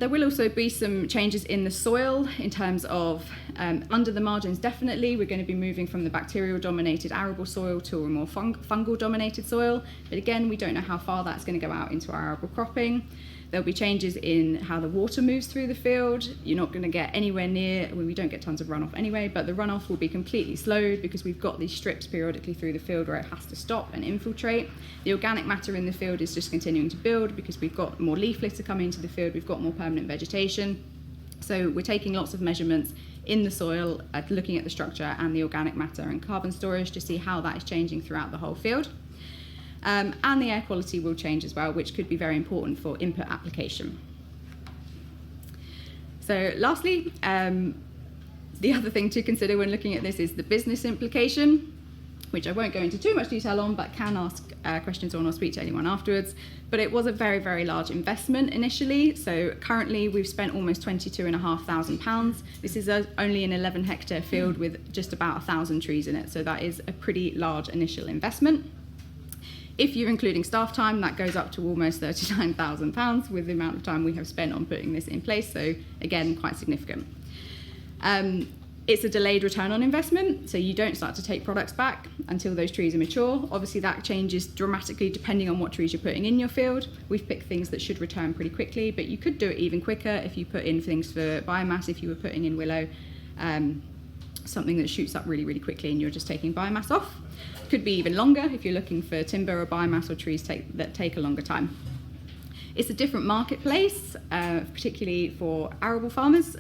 There will also be some changes in the soil in terms of under the margins. Definitely we're going to be moving from the bacterial dominated arable soil to a more fungal dominated soil, but again we don't know how far that's going to go out into our arable cropping. There'll be changes in how the water moves through the field. You're not going to get anywhere near, well, we don't get tons of runoff anyway, but the runoff will be completely slowed because we've got these strips periodically through the field where it has to stop and infiltrate. The organic matter in the field is just continuing to build because we've got more leaf litter coming into the field, we've got more permanent vegetation. So we're taking lots of measurements in the soil, looking at the structure and the organic matter and carbon storage to see how that is changing throughout the whole field. And the air quality will change as well, which could be very important for input application. So lastly, the other thing to consider when looking at this is the business implication, which I won't go into too much detail on, but can ask questions on or speak to anyone afterwards. But it was a very, very large investment initially. So currently we've spent almost £22,500. This is only an 11 hectare field with just about 1,000 trees in it. So that is a pretty large initial investment. If you're including staff time, that goes up to almost £39,000 with the amount of time we have spent on putting this in place. So again, quite significant. It's a delayed return on investment, so you don't start to take products back until those trees are mature. Obviously that changes dramatically depending on what trees you're putting in your field. We've picked things that should return pretty quickly, but you could do it even quicker if you put in things for biomass. If you were putting in willow, something that shoots up really, really quickly and you're just taking biomass off. Could be even longer if you're looking for timber or biomass or trees that take a longer time. It's a different marketplace, particularly for arable farmers.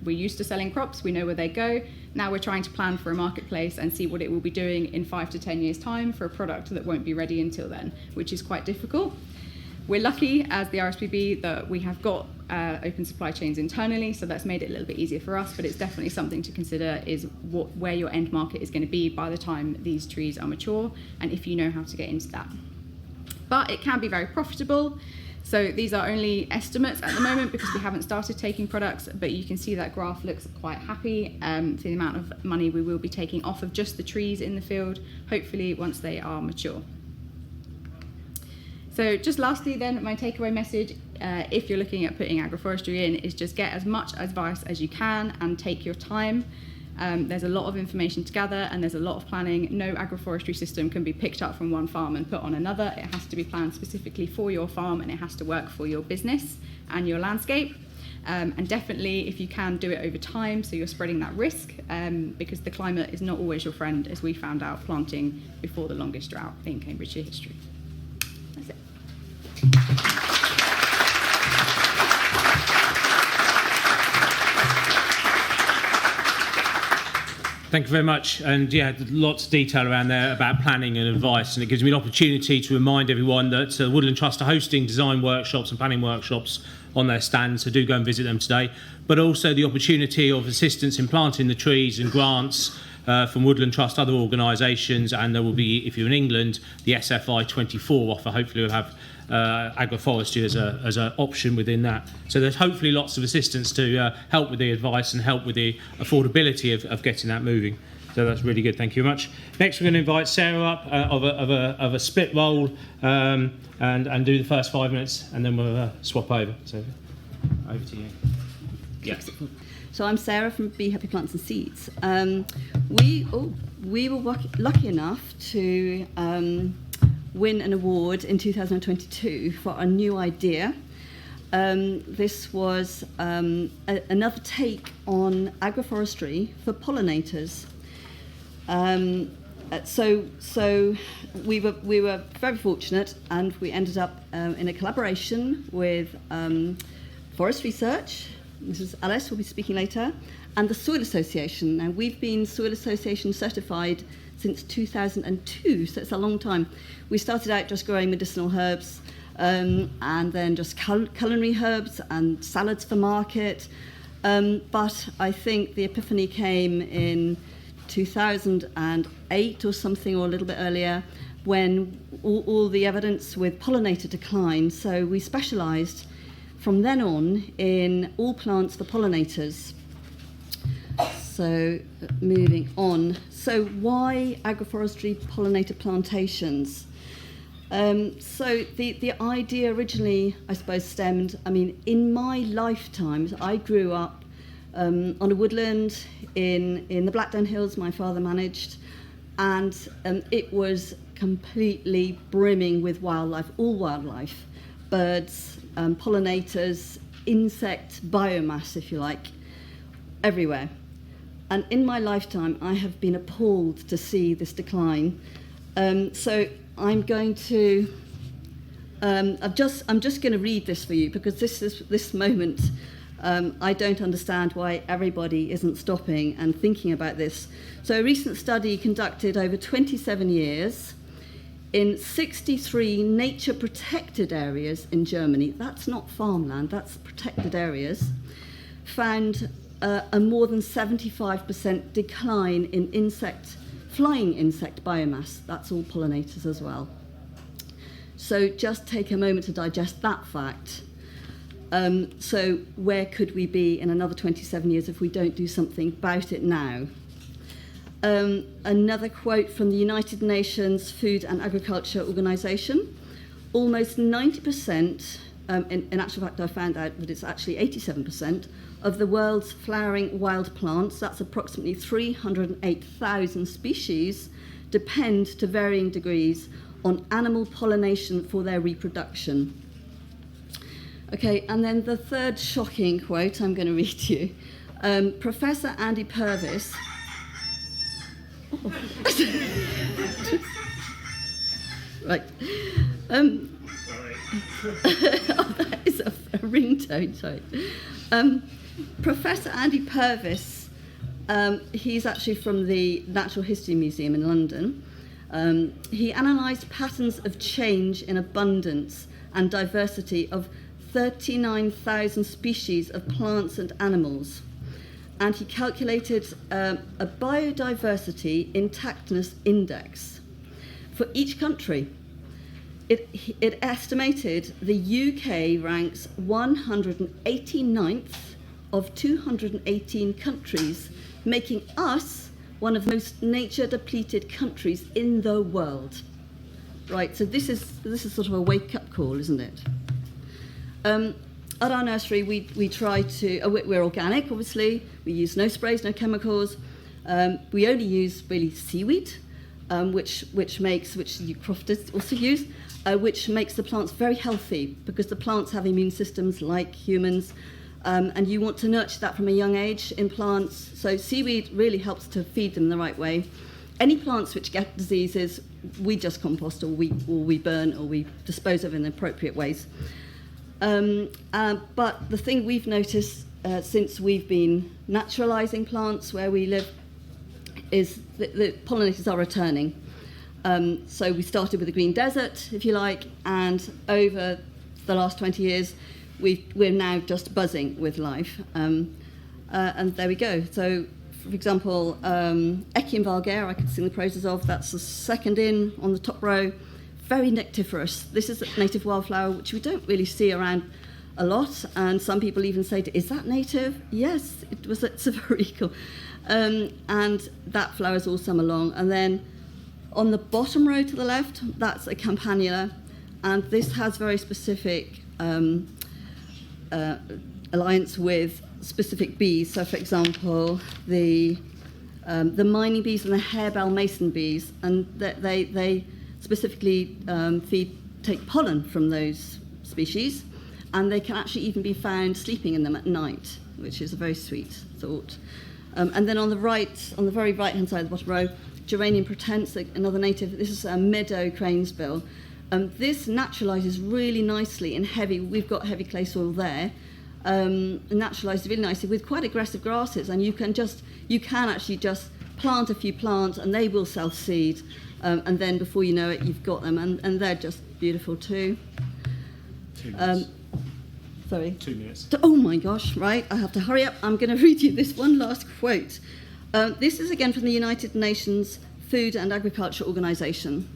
We're used to selling crops, we know where they go. Now we're trying to plan for a marketplace and see what it will be doing in 5 to 10 years' time for a product that won't be ready until then, which is quite difficult. We're lucky as the RSPB that we have got open supply chains internally, so that's made it a little bit easier for us, but it's definitely something to consider is where your end market is going to be by the time these trees are mature, and if you know how to get into that. But it can be very profitable. So these are only estimates at the moment because we haven't started taking products, but you can see that graph looks quite happy for the amount of money we will be taking off of just the trees in the field, hopefully once they are mature. So just lastly then, my takeaway message, if you're looking at putting agroforestry in, is just get as much advice as you can and take your time. There's a lot of information to gather and there's a lot of planning. No agroforestry system can be picked up from one farm and put on another. It has to be planned specifically for your farm and it has to work for your business and your landscape. And definitely if you can, do it over time so you're spreading that risk because the climate is not always your friend, as we found out planting before the longest drought in Cambridgeshire history. That's it.
Thank you very much. And yeah, lots of detail around there about planning and advice. And it gives me an opportunity to remind everyone that Woodland Trust are hosting design workshops and planning workshops on their stand, so do go and visit them today. But also the opportunity of assistance in planting the trees and grants from Woodland Trust, other organisations, and there will be, if you're in England, the SFI 24 offer. Hopefully we'll have agroforestry as an option within that. So there's hopefully lots of assistance to help with the advice and help with the affordability of getting that moving. So that's really good. Thank you very much. Next, we're going to invite Sarah up of a split role and do the first 5 minutes, and then we'll swap over. So over to you. Yeah.
So I'm Sarah from Be Happy Plants and Seeds. We were lucky enough to win an award in 2022 for a new idea. This was another take on agroforestry for pollinators. So we were very fortunate, and we ended up in a collaboration with Forest Research. Mrs. Alice will be speaking later, and the Soil Association. Now, we've been Soil Association certified since 2002, so it's a long time. We started out just growing medicinal herbs, and then just culinary herbs and salads for market. But I think the epiphany came in 2008 or something, or a little bit earlier, when all the evidence with pollinator declined. So we specialised from then on in all plants for pollinators. So moving on. So why agroforestry pollinator plantations? So the idea originally, I suppose, stemmed, in my lifetime, I grew up on a woodland in the Blackdown Hills my father managed, and it was completely brimming with wildlife, all wildlife, birds, pollinators, insect biomass, if you like, everywhere. And in my lifetime, I have been appalled to see this decline. So I'm going to, I'm just going to read this for you, because this moment, I don't understand why everybody isn't stopping and thinking about this. So a recent study conducted over 27 years in 63 nature protected areas in Germany, that's not farmland, that's protected areas, found a more than 75% decline in flying insect biomass. That's all pollinators as well. So just take a moment to digest that fact. So where could we be in another 27 years if we don't do something about it now? Another quote from the United Nations Food and Agriculture Organization. Almost 90%, in actual fact I found out that it's actually 87%, of the world's flowering wild plants, that's approximately 308,000 species, depend to varying degrees on animal pollination for their reproduction. Okay, and then the third shocking quote I'm going to read to you. Professor Andy Purvis. Oh. Right. That is a ringtone, sorry. Professor Andy Purvis, he's actually from the Natural History Museum in London. He analysed patterns of change in abundance and diversity of 39,000 species of plants and animals. And he calculated a biodiversity intactness index for each country. It estimated the UK ranks 189th of 218 countries, making us one of the most nature-depleted countries in the world. Right, so this is sort of a wake-up call, isn't it? At our nursery, we try to, we're organic, obviously. We use no sprays, no chemicals. We only use really seaweed, which you crofters also use, which makes the plants very healthy, because the plants have immune systems like humans, and you want to nurture that from a young age in plants. So seaweed really helps to feed them the right way. Any plants which get diseases, we just compost, or we burn, or we dispose of in appropriate ways. But the thing we've noticed since we've been naturalising plants where we live is that the pollinators are returning. So we started with the green desert, if you like, and over the last 20 years, we're now just buzzing with life. And there we go. So, for example, Echium vulgare, I could sing the praises of. That's the second in on the top row. Very nectiferous. This is a native wildflower, which we don't really see around a lot. And some people even say, is that native? Yes, it's a very cool. And that flowers all summer long. And then on the bottom row to the left, that's a campanula. And this has very specific alliance with specific bees. So, for example, the mining bees and the harebell mason bees, and they specifically take pollen from those species, and they can actually even be found sleeping in them at night, which is a very sweet thought. And then on the very right-hand side of the bottom row, Geranium pratense, another native. This is a meadow cranesbill. This naturalises really nicely in heavy. We've got heavy clay soil there. Naturalises really nicely with quite aggressive grasses, and you can actually just plant a few plants, and they will self-seed. And then before you know it, you've got them, and they're just beautiful too.
2 minutes.
Sorry?
2 minutes.
Oh my gosh, right, I have to hurry up. I'm going to read you this one last quote. This is again from the United Nations Food and Agriculture Organization.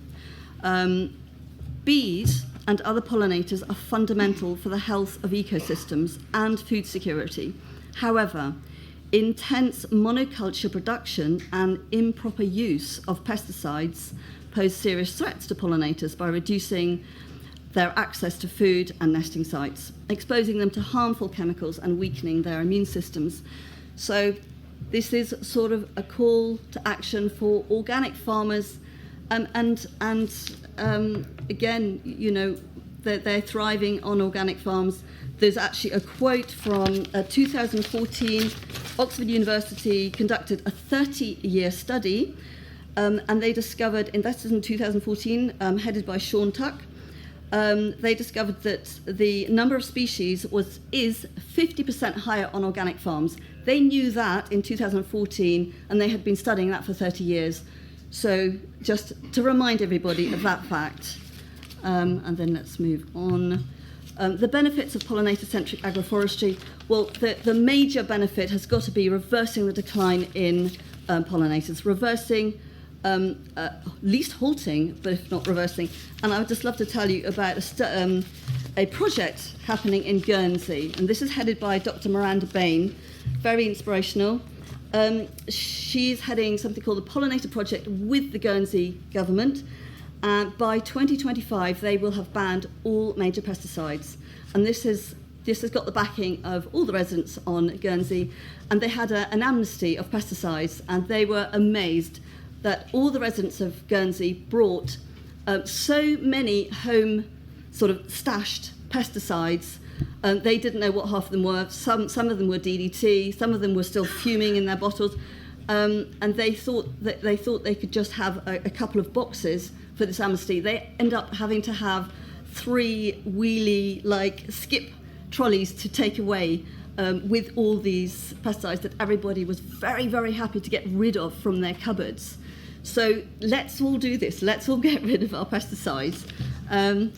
Bees and other pollinators are fundamental for the health of ecosystems and food security. However, intense monoculture production and improper use of pesticides pose serious threats to pollinators by reducing their access to food and nesting sites, exposing them to harmful chemicals and weakening their immune systems. So this is sort of a call to action for organic farmers, and again, you know, they're thriving on organic farms. There's actually a quote from 2014. Oxford University conducted a 30-year study, and they discovered, and this is in 2014, headed by Sean Tuck. They discovered that the number of species is 50% higher on organic farms. They knew that in 2014, and they had been studying that for 30 years. So just to remind everybody of that fact. And then let's move on. The benefits of pollinator-centric agroforestry. Well, the major benefit has got to be reversing the decline in pollinators, reversing, least halting, but if not reversing. And I would just love to tell you about a project happening in Guernsey, and this is headed by Dr. Miranda Bain, very inspirational. She's heading something called the Pollinator Project with the Guernsey government. And by 2025, they will have banned all major pesticides. And this has got the backing of all the residents on Guernsey. And they had an amnesty of pesticides, and they were amazed that all the residents of Guernsey brought so many home sort of stashed pesticides. They didn't know what half of them were. Some of them were DDT, some of them were still fuming in their bottles. And they thought they could just have a couple of boxes for this amnesty. They end up having to have 3 wheelie, like skip trolleys to take away with all these pesticides that everybody was very, very happy to get rid of from their cupboards. So let's all do this. Let's all get rid of our pesticides and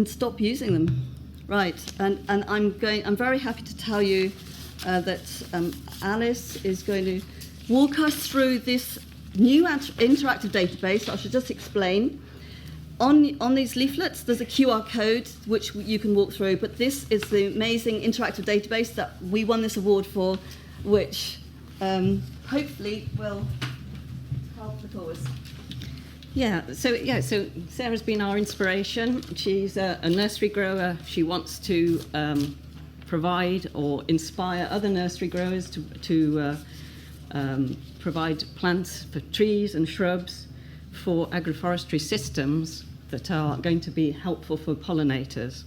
stop using them. Right, and I'm very happy to tell you that Alice is going to walk us through this new interactive database. I should just explain. On these leaflets, there's a QR code which you can walk through, but this is the amazing interactive database that we won this award for, which hopefully will help the cause.
So Sarah's been our inspiration. She's a nursery grower. She wants to provide or inspire other nursery growers to provide plants for trees and shrubs for agroforestry systems that are going to be helpful for pollinators.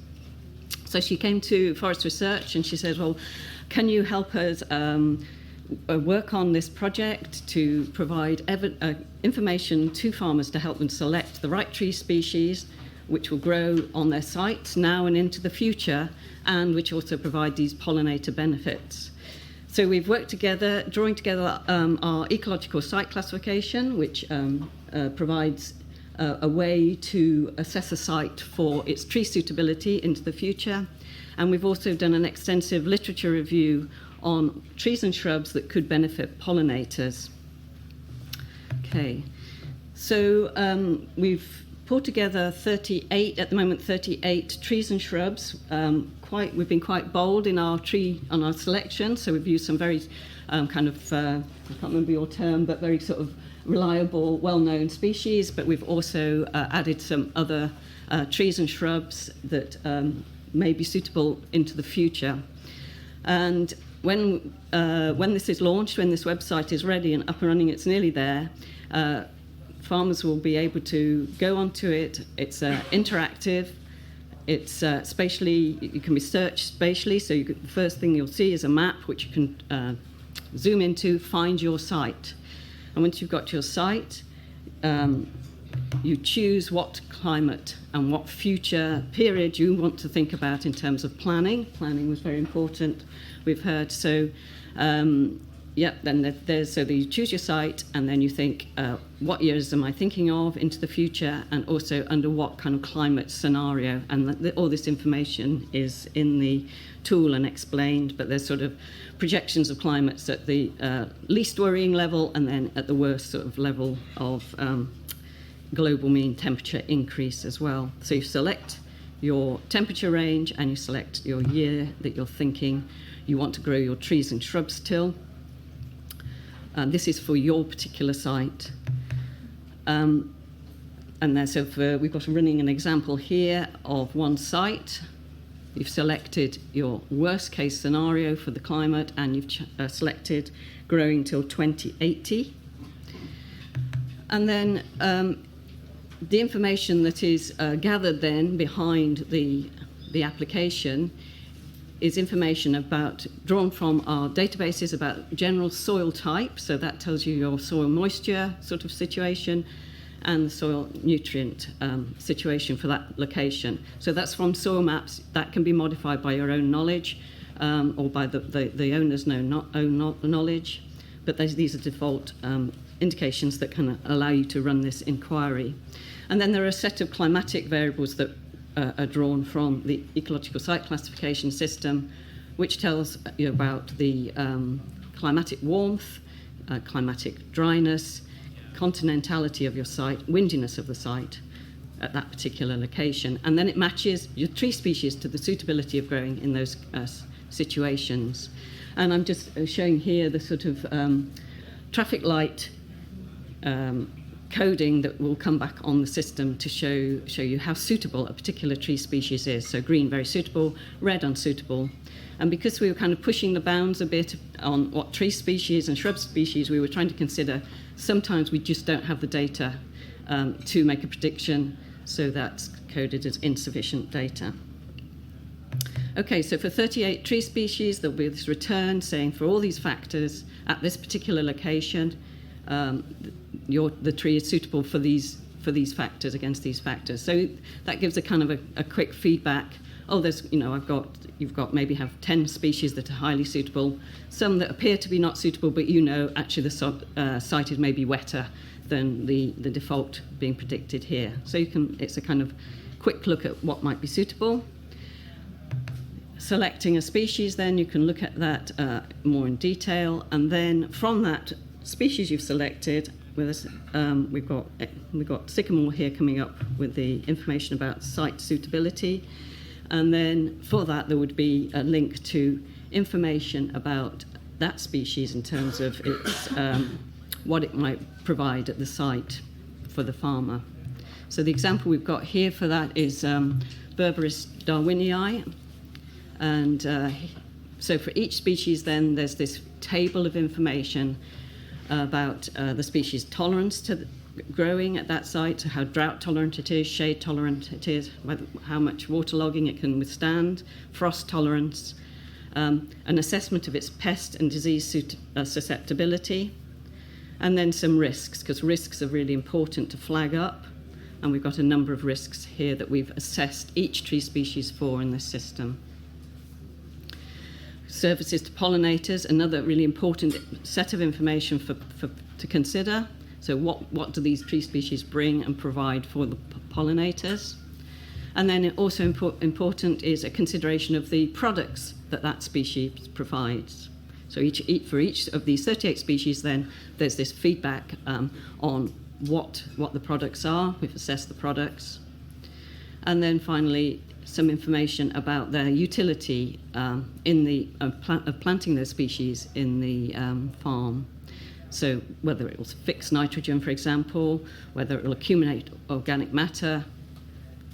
So she came to Forest Research and she said, well, can you help us work on this project to provide information to farmers to help them select the right tree species which will grow on their sites now and into the future, and which also provide these pollinator benefits. So we've worked together, drawing together our ecological site classification, which provides a way to assess a site for its tree suitability into the future. And we've also done an extensive literature review on trees and shrubs that could benefit pollinators. Okay, so we've put together 38 trees and shrubs. We've been quite bold in our selection, so we've used some very I can't remember your term, but very sort of reliable, well-known species, but we've also added some other trees and shrubs that may be suitable into the future. And when this is launched, when this website is ready and up and running, it's nearly there, farmers will be able to go onto it. It's interactive. It's spatially, you can be searched spatially, so the first thing you'll see is a map which you can zoom into, find your site. And once you've got your site, you choose what climate and what future period you want to think about in terms of planning. Planning was very important, we've heard. So, then so you choose your site, and then you think, what years am I thinking of into the future, and also under what kind of climate scenario. And all this information is in the tool and explained, but there's sort of projections of climates at the least worrying level, and then at the worst sort of level of global mean temperature increase as well. So you select your temperature range, and you select your year that you're thinking you want to grow your trees and shrubs till. This is for your particular site. And then, so we've got running an example here of one site. You've selected your worst case scenario for the climate, and you've selected growing till 2080. And then the information that is gathered then behind the application is information drawn from our databases about general soil type, so that tells you your soil moisture sort of situation and the soil nutrient situation for that location. So that's from soil maps. That can be modified by your own knowledge or by the owner's own knowledge, but these are default indications that can allow you to run this inquiry. And then there are a set of climatic variables that are drawn from the ecological site classification system, which tells you about the climatic warmth, climatic dryness, continentality of your site, windiness of the site at that particular location. And then it matches your tree species to the suitability of growing in those situations. And I'm just showing here the sort of traffic light coding that will come back on the system to show you how suitable a particular tree species is. So green, very suitable, red, unsuitable. And because we were kind of pushing the bounds a bit on what tree species and shrub species we were trying to consider, sometimes we just don't have the data to make a prediction, so that's coded as insufficient data. Okay, so for 38 tree species, there'll be this return saying for all these factors at this particular location, the tree is suitable for these factors against these factors. So that gives a kind of a quick feedback. Oh, you've got maybe have 10 species that are highly suitable, some that appear to be not suitable, but actually the site is maybe wetter than the default being predicted here. So it's a kind of quick look at what might be suitable. Selecting a species, then you can look at that more in detail, and then from that species you've selected, we've got sycamore here coming up with the information about site suitability, and then for that there would be a link to information about that species in terms of its what it might provide at the site for the farmer. So the example we've got here for that is Berberis darwinii, and so for each species then there's this table of information about the species' tolerance to growing at that site, so how drought tolerant it is, shade tolerant it is, how much waterlogging it can withstand, frost tolerance, an assessment of its pest and disease susceptibility, and then some risks, because risks are really important to flag up, and we've got a number of risks here that we've assessed each tree species for in this system. Services to pollinators, another really important set of information to consider. So what do these tree species bring and provide for the pollinators? And then also important is a consideration of the products that species provides. So for each of these 38 species then there's this feedback on what the products are. We've assessed the products. And then finally some information about their utility in the planting those species in the farm. So whether it will fix nitrogen, for example, whether it will accumulate organic matter,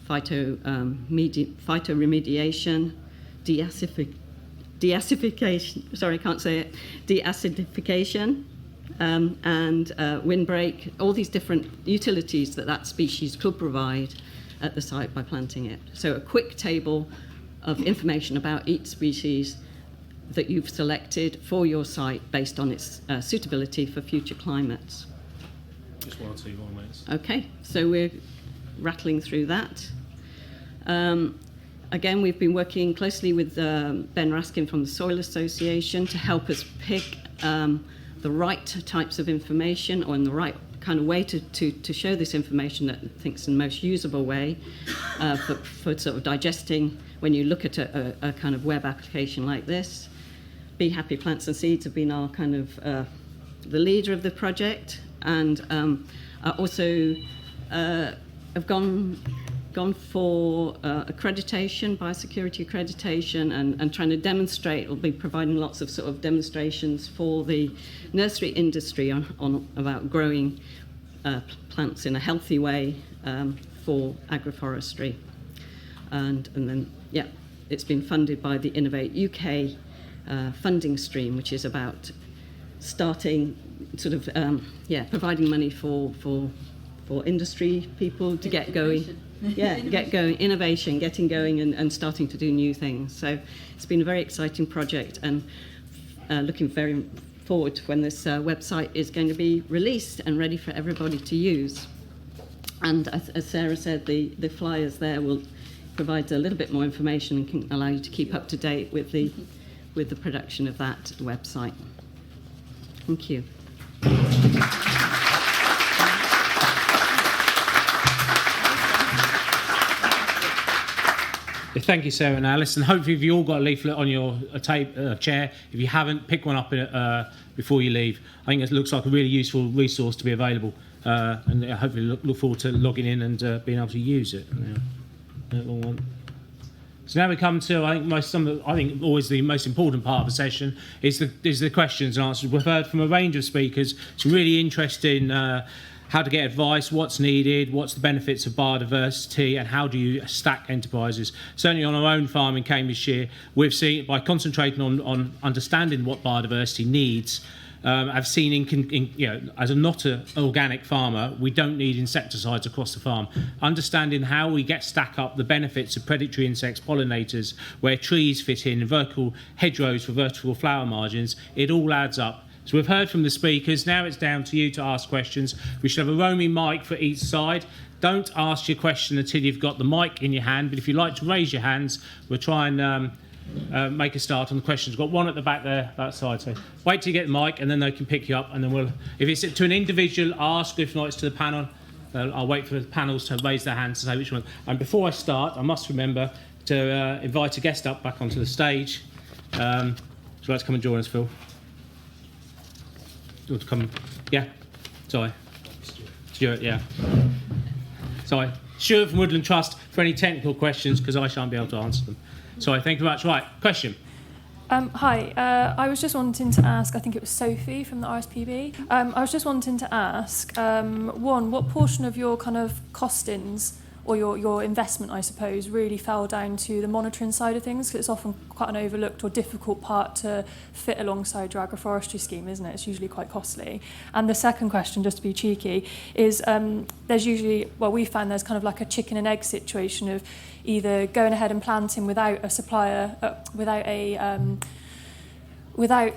phytoremediation, deacidification, sorry, I can't say it, deacidification, and windbreak, all these different utilities that species could provide at the site by planting it. So a quick table of information about each species that you've selected for your site based on its suitability for future climates.
Just 1 or 2 more minutes.
Okay, so we're rattling through that. Again, we've been working closely with Ben Raskin from the Soil Association to help us pick the right types of information, or in the right kind of way to show this information that I think is the most usable way for sort of digesting when you look at a kind of web application like this. Be Happy Plants and Seeds have been our kind of the leader of the project, and also have gone for accreditation, biosecurity accreditation, and trying to demonstrate, or be providing lots of sort of demonstrations for the nursery industry on about growing plants in a healthy way for agroforestry. And then, yeah, it's been funded by the Innovate UK funding stream, which is about starting sort of, providing money for industry people to get going. Yeah, get going, innovation, getting going and starting to do new things. So it's been a very exciting project, and looking very forward to when this website is going to be released and ready for everybody to use. And as Sarah said, the flyers there will provide a little bit more information and can allow you to keep up to date with the production of that website. Thank you.
Thank you, Sarah and Alice. And hopefully, if you all got a leaflet on your chair, if you haven't, pick one up before you leave. I think it looks like a really useful resource to be available, and hopefully look forward to logging in and being able to use it. So now we come to, I think always the most important part of the session is the questions and answers. We've heard from a range of speakers. It's really interesting. How to get advice, what's needed, what's the benefits of biodiversity, and how do you stack enterprises. Certainly on our own farm in Cambridgeshire, we've seen, by concentrating on understanding what biodiversity needs, I've seen, as a not an organic farmer, we don't need insecticides across the farm. Understanding how we stack up the benefits of predatory insects, pollinators, where trees fit in, vertical hedgerows for vertical flower margins, it all adds up. So we've heard from the speakers. Now it's down to you to ask questions. We should have a roaming mic for each side. Don't ask your question until you've got the mic in your hand, but if you'd like to raise your hands, we'll try and make a start on the questions. We've got one at the back there, that side. So wait till you get the mic, and then they can pick you up, and then if it's to an individual, ask. If not, it's to the panel. I'll wait for the panels to raise their hands to say which one. And before I start, I must remember to invite a guest up back onto the stage. So let's come and join us, Phil. You want to come? Yeah? Sorry. Stuart, yeah. Sorry. Stuart from Woodland Trust for any technical questions, because I shan't be able to answer them. Sorry, thank you very much. Right, question.
Hi, I was just wanting to ask, I think it was Sophie from the RSPB. I was just wanting to ask, one, what portion of your kind of costings or your investment, I suppose, really fell down to the monitoring side of things? Because it's often quite an overlooked or difficult part to fit alongside your agroforestry scheme, isn't it? It's usually quite costly. And the second question, just to be cheeky, is there's usually, we found there's kind of like a chicken and egg situation of either going ahead and planting without a supplier, without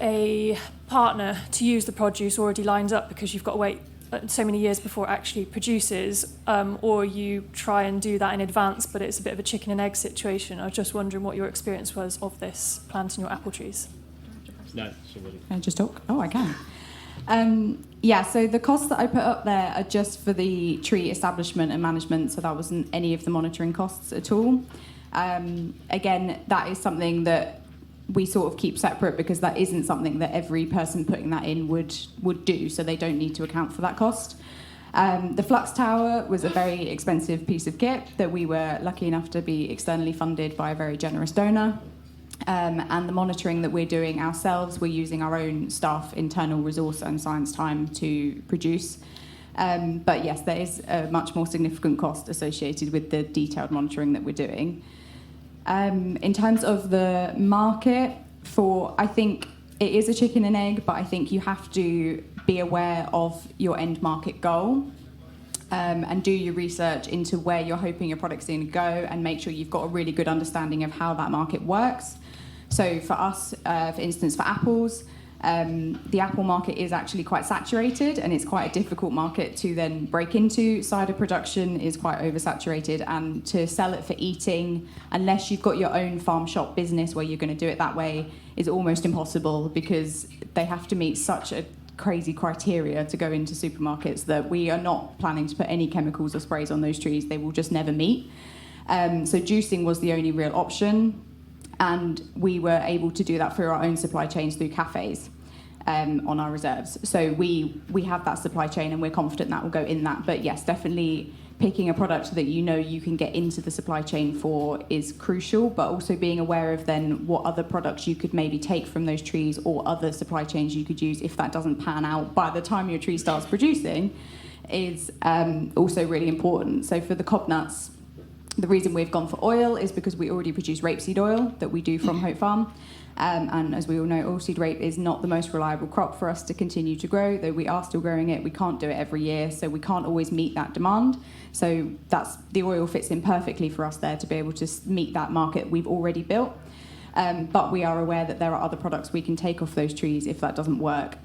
a partner to use the produce already lined up because you've got to wait so many years before it actually produces, or you try and do that in advance, but it's a bit of a chicken and egg situation. I was just wondering what your experience was of this planting your apple trees.
No, somebody.
Can I just talk? Oh, I can. So the costs that I put up there are just for the tree establishment and management, so that wasn't any of the monitoring costs at all. Again, that is something that we sort of keep separate because that isn't something that every person putting that in would do, so they don't need to account for that cost. The flux tower was a very expensive piece of kit that we were lucky enough to be externally funded by a very generous donor. And the monitoring that we're doing ourselves, we're using our own staff, internal resource and science time to produce. But yes, there is a much more significant cost associated with the detailed monitoring that we're doing. In terms of the market, I think it is a chicken and egg, but I think you have to be aware of your end market goal. and do your research into where you're hoping your product's going to go, and make sure you've got a really good understanding of how that market works. So for us, for instance, for apples, the apple market is actually quite saturated, and it's quite a difficult market to then break into. Cider production is quite oversaturated, and to sell it for eating, unless you've got your own farm shop business where you're going to do it that way, is almost impossible, because they have to meet such a crazy criteria to go into supermarkets that we are not planning to put any chemicals or sprays on those trees. They will just never meet. So juicing was the only real option, and we were able to do that through our own supply chains through cafes on our reserves. So we have that supply chain, and we're confident that will go in that. But yes, definitely picking a product that you know you can get into the supply chain for is crucial, but also being aware of then what other products you could maybe take from those trees or other supply chains you could use if that doesn't pan out by the time your tree starts producing is also really important. So for the cob nuts, the reason we've gone for oil is because we already produce rapeseed oil that we do from Hope Farm. And as we all know, oilseed rape is not the most reliable crop for us to continue to grow, though we are still growing it. We can't do it every year, so we can't always meet that demand. So the oil fits in perfectly for us there to be able to meet that market we've already built. But we are aware that there are other products we can take off those trees if that doesn't work.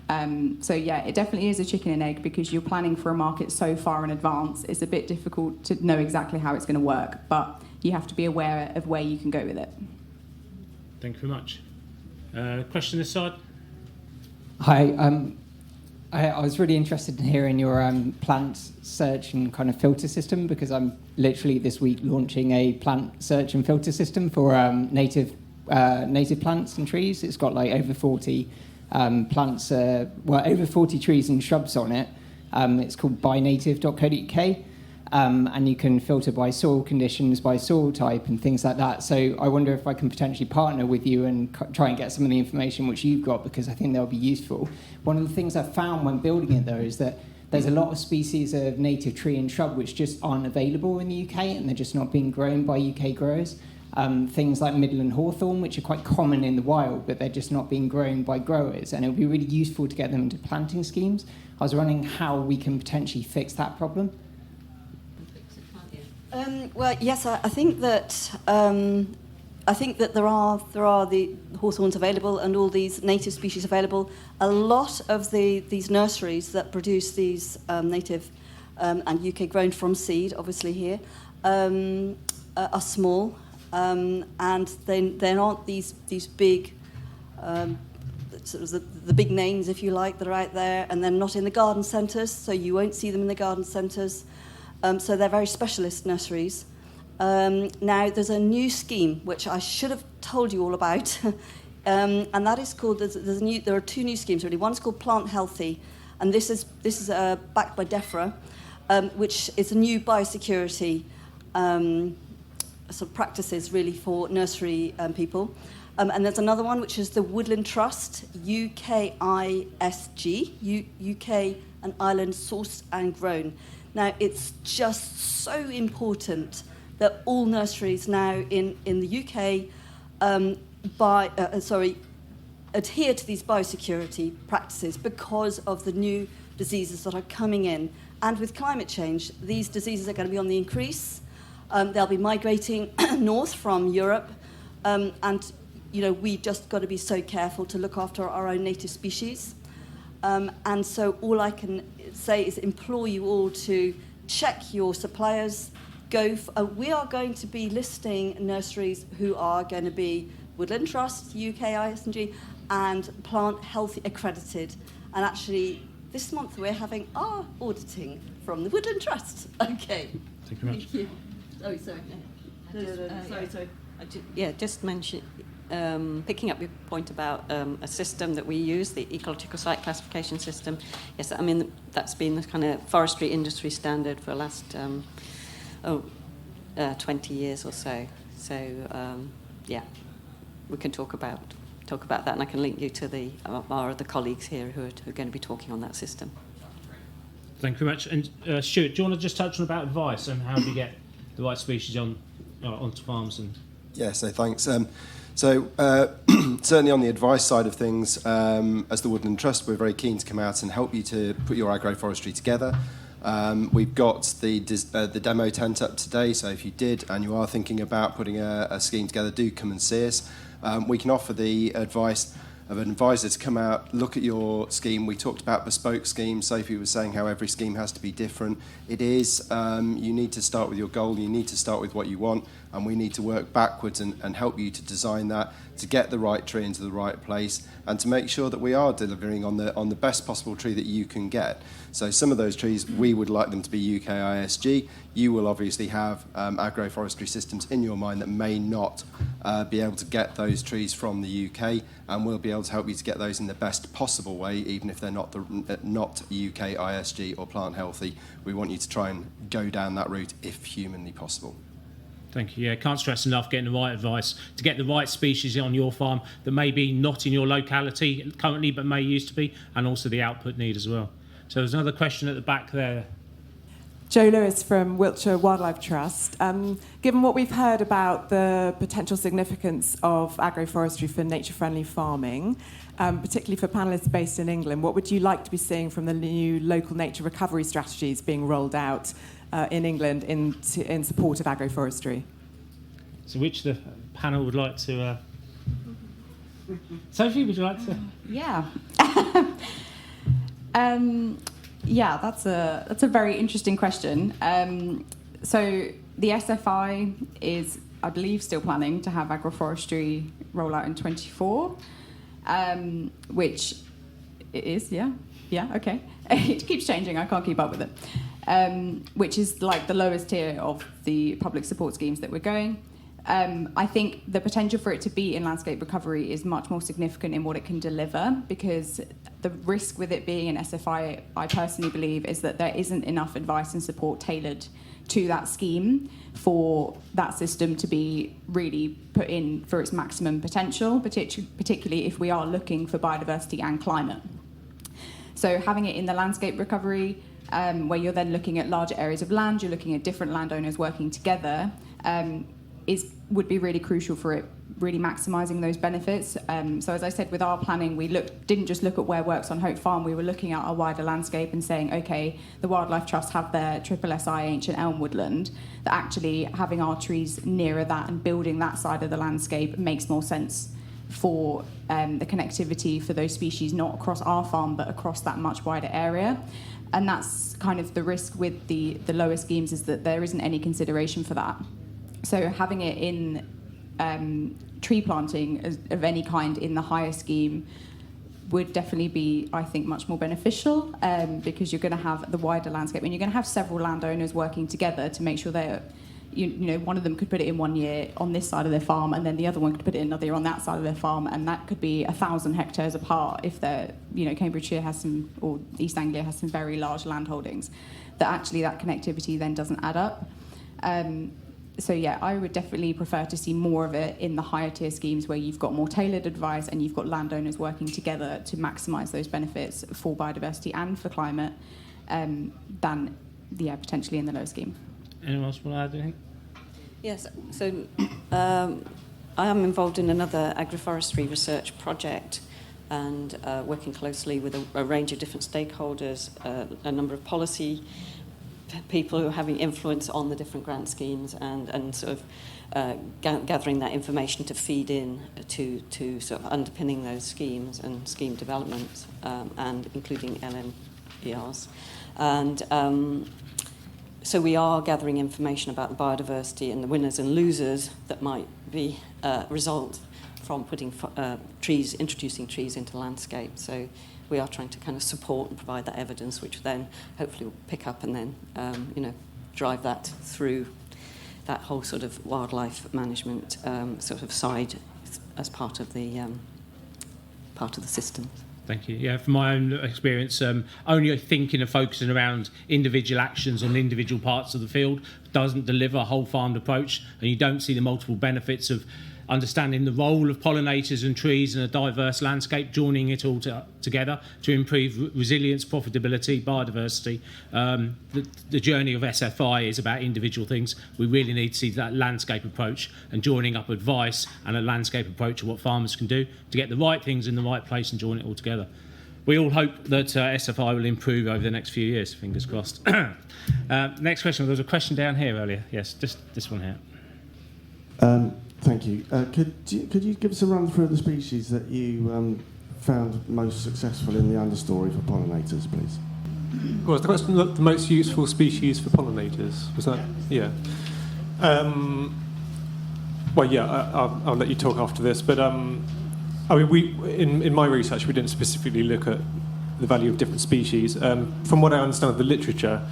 So yeah, it definitely is a chicken and egg, because you're planning for a market so far in advance. It's a bit difficult to know exactly how it's going to work, but you have to be aware of where you can go with it.
Thank you very much. Question this side?
Hi, I was really interested in hearing your plant search and kind of filter system, because I'm literally this week launching a plant search and filter system for native plants and trees. It's got like over 40 plants, over 40 trees and shrubs on it. It's called bynative.co.uk. And you can filter by soil conditions, by soil type, and things like that. So I wonder if I can potentially partner with you and try and get some of the information which you've got, because I think they'll be useful. One of the things I found when building it, though, is that there's a lot of species of native tree and shrub which just aren't available in the UK, and they're just not being grown by UK growers. Things like Midland hawthorn, which are quite common in the wild, but they're just not being grown by growers, and it would be really useful to get them into planting schemes. I was wondering how we can potentially fix that problem.
Well, yes, I think that there are the hawthorns available and all these native species available. A lot of these nurseries that produce these native and UK grown from seed, obviously here, are small, and they aren't these big sort of the big names, if you like, that are out there, and they're not in the garden centres, so you won't see them in the garden centres. So they're very specialist nurseries. Now, there's a new scheme which I should have told you all about, and that is called. There are two new schemes really. One's called Plant Healthy, and this is backed by DEFRA, which is a new biosecurity sort of practices really for nursery people. And there's another one which is the Woodland Trust, UKISG, UK and Ireland sourced and grown. Now, it's just so important that all nurseries now in the UK adhere to these biosecurity practices because of the new diseases that are coming in. And with climate change, these diseases are going to be on the increase. They'll be migrating north from Europe. And, you know, we just got to be so careful to look after our own native species. And so all I can say is implore you all to check your suppliers. We are going to be listing nurseries who are going to be Woodland Trust, UKISG, and Plant Healthy accredited. And actually, this month we're having our auditing from the Woodland Trust. Okay.
Thank you very much.
Thank you. Oh, sorry. Sorry.
Just mention, picking up your point about a system that we use, the ecological site classification system. Yes, I mean, that's been the kind of forestry industry standard for the last 20 years or so. So, we can talk about that, and I can link you to our other colleagues here who are going to be talking on that system.
Thank you very much. And Stuart, do you want to just touch on about advice and how do you get the right species onto farms? And
so thanks. Certainly on the advice side of things, as the Woodland Trust, we're very keen to come out and help you to put your agroforestry together. We've got the demo tent up today, so if you did and you are thinking about putting a scheme together, do come and see us. We can offer the advice of an advisor to come out, look at your scheme. We talked about bespoke schemes. Sophie was saying how every scheme has to be different. It is, you need to start with your goal, you need to start with what you want, and we need to work backwards and help you to design that, to get the right tree into the right place, and to make sure that we are delivering on the best possible tree that you can get. So some of those trees, we would like them to be UK ISG. You will obviously have agroforestry systems in your mind that may not be able to get those trees from the UK, and we'll be able to help you to get those in the best possible way, even if they're not UK ISG or plant healthy. We want you to try and go down that route if humanly possible.
Thank you. Yeah, can't stress enough getting the right advice to get the right species on your farm that may be not in your locality currently but may used to be, and also the output need as well. So there's another question at the back there.
Jo Lewis from Wiltshire Wildlife Trust. Given what we've heard about the potential significance of agroforestry for nature-friendly farming, particularly for panellists based in England, what would you like to be seeing from the new local nature recovery strategies being rolled out in England in support of agroforestry?
So which the panel would like to... Sophie, would you like to...
Yeah. Yeah, that's a very interesting question. So the SFI is, I believe, still planning to have agroforestry roll out in 24, which it is, yeah, okay. It keeps changing, I can't keep up with it, which is like the lowest tier of the public support schemes that we're going. I think the potential for it to be in landscape recovery is much more significant in what it can deliver, because the risk with it being an SFI, I personally believe, is that there isn't enough advice and support tailored to that scheme for that system to be really put in for its maximum potential, particularly if we are looking for biodiversity and climate. So having it in the landscape recovery, where you're then looking at larger areas of land, you're looking at different landowners working together, would be really crucial for it really maximising those benefits. So as I said, with our planning, we didn't just look at where works on Hope Farm, we were looking at our wider landscape and saying, okay, the Wildlife Trust have their SSSI ancient elm woodland, that actually having our trees nearer that and building that side of the landscape makes more sense for the connectivity for those species, not across our farm, but across that much wider area. And that's kind of the risk with the lower schemes, is that there isn't any consideration for that. So having it in tree planting of any kind in the higher scheme would definitely be, I think, much more beneficial, because you're going to have the wider landscape and you're going to have several landowners working together to make sure they're, you know, one of them could put it in one year on this side of their farm, and then the other one could put it in another year on that side of their farm, and that could be 1,000 hectares apart if they're, you know, Cambridgeshire has some, or East Anglia has some very large land holdings, that actually that connectivity then doesn't add up. So yeah, I would definitely prefer to see more of it in the higher tier schemes where you've got more tailored advice and you've got landowners working together to maximise those benefits for biodiversity and for climate, than potentially in the low scheme.
Anyone else want to add anything?
Yes, so I am involved in another agroforestry research project, and working closely with a range of different stakeholders, a number of policy people who are having influence on the different grant schemes, and sort of gathering that information to feed in to sort of underpinning those schemes and scheme development, and including LMERs. And so we are gathering information about the biodiversity and the winners and losers that might be result from putting introducing trees into landscape. So we are trying to kind of support and provide that evidence, which then hopefully will pick up and then drive that through that whole sort of wildlife management sort of side as part of the system.
Thank you. Yeah, from my own experience, only thinking and focusing around individual actions on individual parts of the field doesn't deliver a whole farmed approach, and you don't see the multiple benefits of understanding the role of pollinators and trees in a diverse landscape, joining it all together to improve resilience, profitability, biodiversity. The journey of SFI is about individual things. We really need to see that landscape approach and joining up advice and a landscape approach of what farmers can do to get the right things in the right place and join it all together. we all hope that SFI will improve over the next few years, fingers crossed. Next question. There was a question down here earlier. Yes, just this one here.
Thank you. Could you give us a run through of the species that you found most successful in the understory for pollinators, please?
Was the question the most useful species for pollinators? Was that? Yeah. I'll let you talk after this. But in my research, we didn't specifically look at the value of different species. From what I understand of the literature,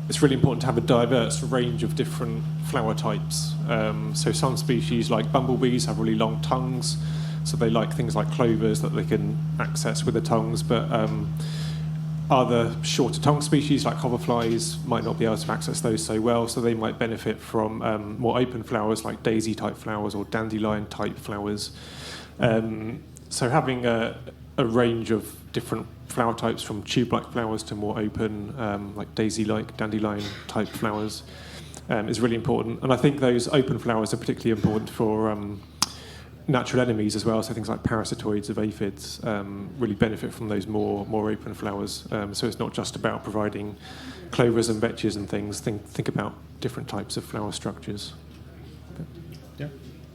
it's really important to have a diverse range of different flower types. So some species, like bumblebees, have really long tongues, so they like things like clovers that they can access with their tongues, but other shorter tongue species, like hoverflies, might not be able to access those so well, so they might benefit from more open flowers, like daisy-type flowers or dandelion-type flowers. So having a range of different flower types, from tube-like flowers to more open, like daisy-like, dandelion-type flowers, is really important. And I think those open flowers are particularly important for natural enemies as well, so things like parasitoids of aphids really benefit from those more open flowers. So it's not just about providing clovers and vetches and things. Think about different types of flower structures.
Yeah.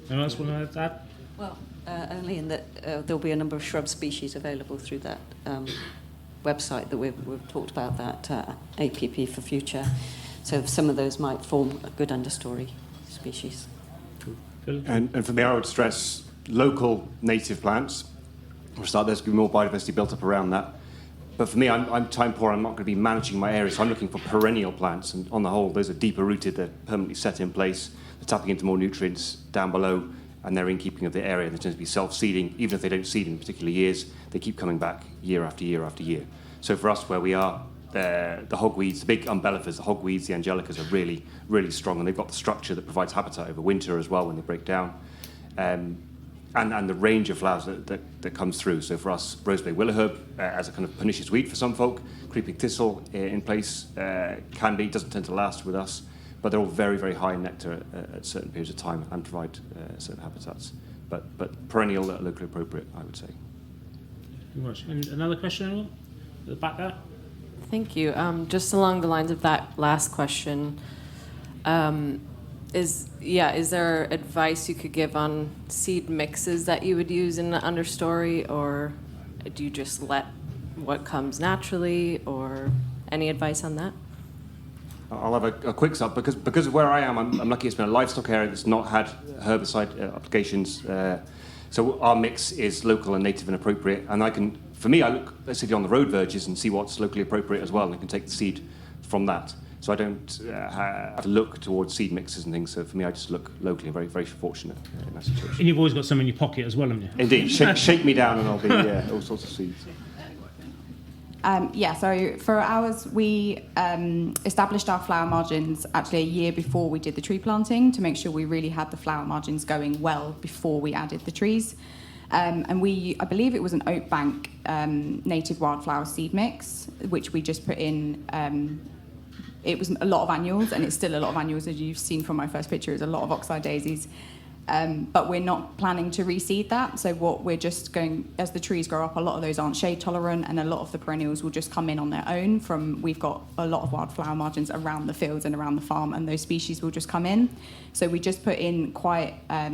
Anyone else want to add that?
Well, only in that there'll be a number of shrub species available through that website that we've talked about, that APP for future. So some of those might form a good understory species.
And for me, I would stress local native plants. For a start, there's going to be more biodiversity built up around that. But for me, I'm time poor. I'm not going to be managing my area, so I'm looking for perennial plants. And on the whole, those are deeper rooted. They're permanently set in place. They're tapping into more nutrients down below, and they're in keeping of the area. They tend to be self-seeding. Even if they don't seed in particular years, they keep coming back year after year after year. So for us, where we are, the hogweeds, the big umbellifers, the hogweeds, the angelicas are really, really strong, and they've got the structure that provides habitat over winter as well when they break down, and the range of flowers that comes through. So for us, roseberry willow as a kind of pernicious weed for some folk, creeping thistle in place doesn't tend to last with us, but they're all very, very high in nectar at certain periods of time and provide certain habitats. But perennial, locally appropriate, I would say.
Thank you very much. And another question, anyone? At the back there?
Thank you. Just along the lines of that last question, is there advice you could give on seed mixes that you would use in the understory, or do you just let what comes naturally, or any advice on that?
I'll have a quick start because of where I am. I'm lucky it's been a livestock area that's not had herbicide applications. So our mix is local and native and appropriate, and I look basically on the road verges and see what's locally appropriate as well, and I can take the seed from that. So I don't have to look towards seed mixes and things. So for me, I just look locally. I'm very, very fortunate in that situation.
And you've always got some in your pocket as well, haven't you?
Indeed. Shake me down and I'll be all sorts of seeds.
So for ours, we established our flower margins actually a year before we did the tree planting, to make sure we really had the flower margins going well before we added the trees. And I believe it was an oak bank native wildflower seed mix, which we just put in. It was a lot of annuals, and it's still a lot of annuals, as you've seen from my first picture. It's a lot of oxeye daisies. But we're not planning to reseed that. So what we're just going, as the trees grow up, a lot of those aren't shade tolerant, and a lot of the perennials will just come in on their own. We've got a lot of wildflower margins around the fields and around the farm, and those species will just come in. So we just put in quite a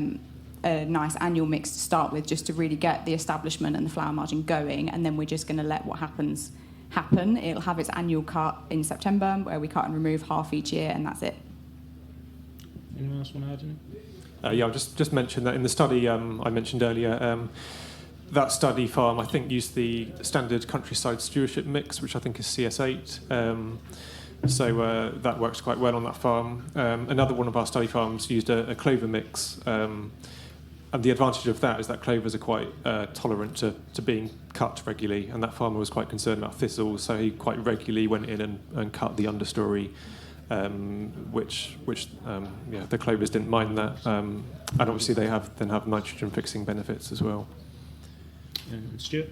nice annual mix to start with, just to really get the establishment and the flower margin going, and then we're just going to let what happens happen. It'll have its annual cut in September, where we cut and remove half each year, and that's it.
Anyone else want to add anything?
I'll just mention that in the study I mentioned earlier, that study farm, I think, used the standard countryside stewardship mix, which I think is CS8. So that works quite well on that farm. Another one of our study farms used a clover mix. And the advantage of that is that clovers are quite tolerant to being cut regularly. And that farmer was quite concerned about thistles, so he quite regularly went in and cut the understory. Which the clovers didn't mind that, and obviously they have nitrogen fixing benefits as well.
Stuart?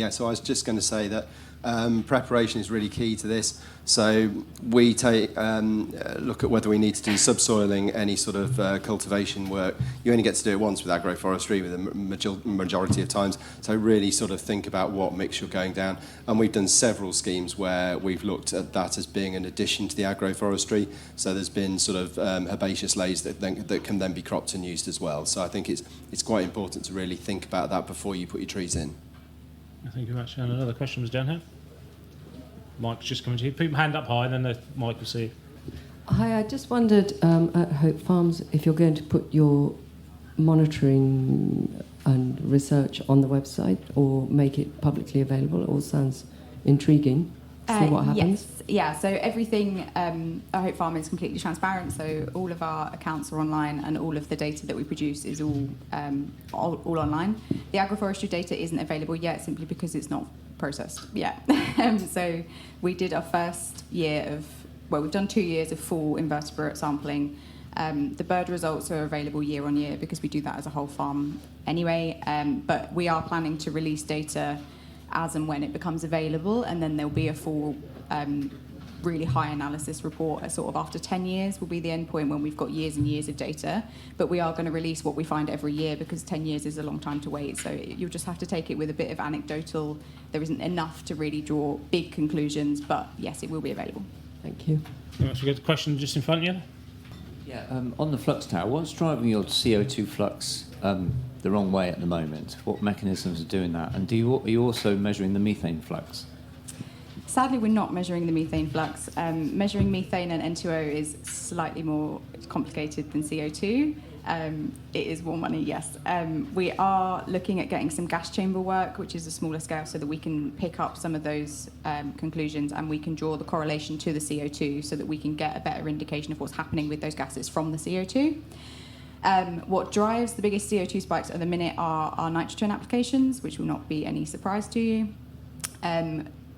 So I was just going to say that Preparation is really key to this. So we take look at whether we need to do subsoiling, any sort of cultivation work. You only get to do it once with agroforestry, with the majority of times. So really sort of think about what mix you're going down. And we've done several schemes where we've looked at that as being an addition to the agroforestry. So there's been sort of herbaceous layers that can then be cropped and used as well. So I think it's quite important to really think about that before you put your trees in.
Thank you very much. And another question was down here. Mike's just coming to you. People hand up high, and then the mic will see you.
Hi, I just wondered at Hope Farms if you're going to put your monitoring and research on the website or make it publicly available. It all sounds intriguing. See what happens.
Yes, yeah. So everything at Hope Farm is completely transparent. So all of our accounts are online, and all of the data that we produce is all online. The agroforestry data isn't available yet, simply because it's not processed yet. So we did our first year of, well, we've done 2 years of full invertebrate sampling. The bird results are available year on year because we do that as a whole farm anyway. But we are planning to release data as and when it becomes available, and then there'll be a full really high analysis report sort of after 10 years will be the end point, when we've got years and years of data. But we are going to release what we find every year, because 10 years is a long time to wait. So you'll just have to take it with a bit of anecdotal. There isn't enough to really draw big conclusions, but yes, it will be available.
Thank you.
Let's get the question just in front of you.
Yeah, on the flux tower, what's driving your CO2 flux the wrong way at the moment? What mechanisms are doing that? And are you also measuring the methane flux?
Sadly, we're not measuring the methane flux. Measuring methane and N2O is slightly more complicated than CO2. It is more money, yes. We are looking at getting some gas chamber work, which is a smaller scale, so that we can pick up some of those conclusions, and we can draw the correlation to the CO2 so that we can get a better indication of what's happening with those gases from the CO2. What drives the biggest CO2 spikes at the minute are our nitrogen applications, which will not be any surprise to you.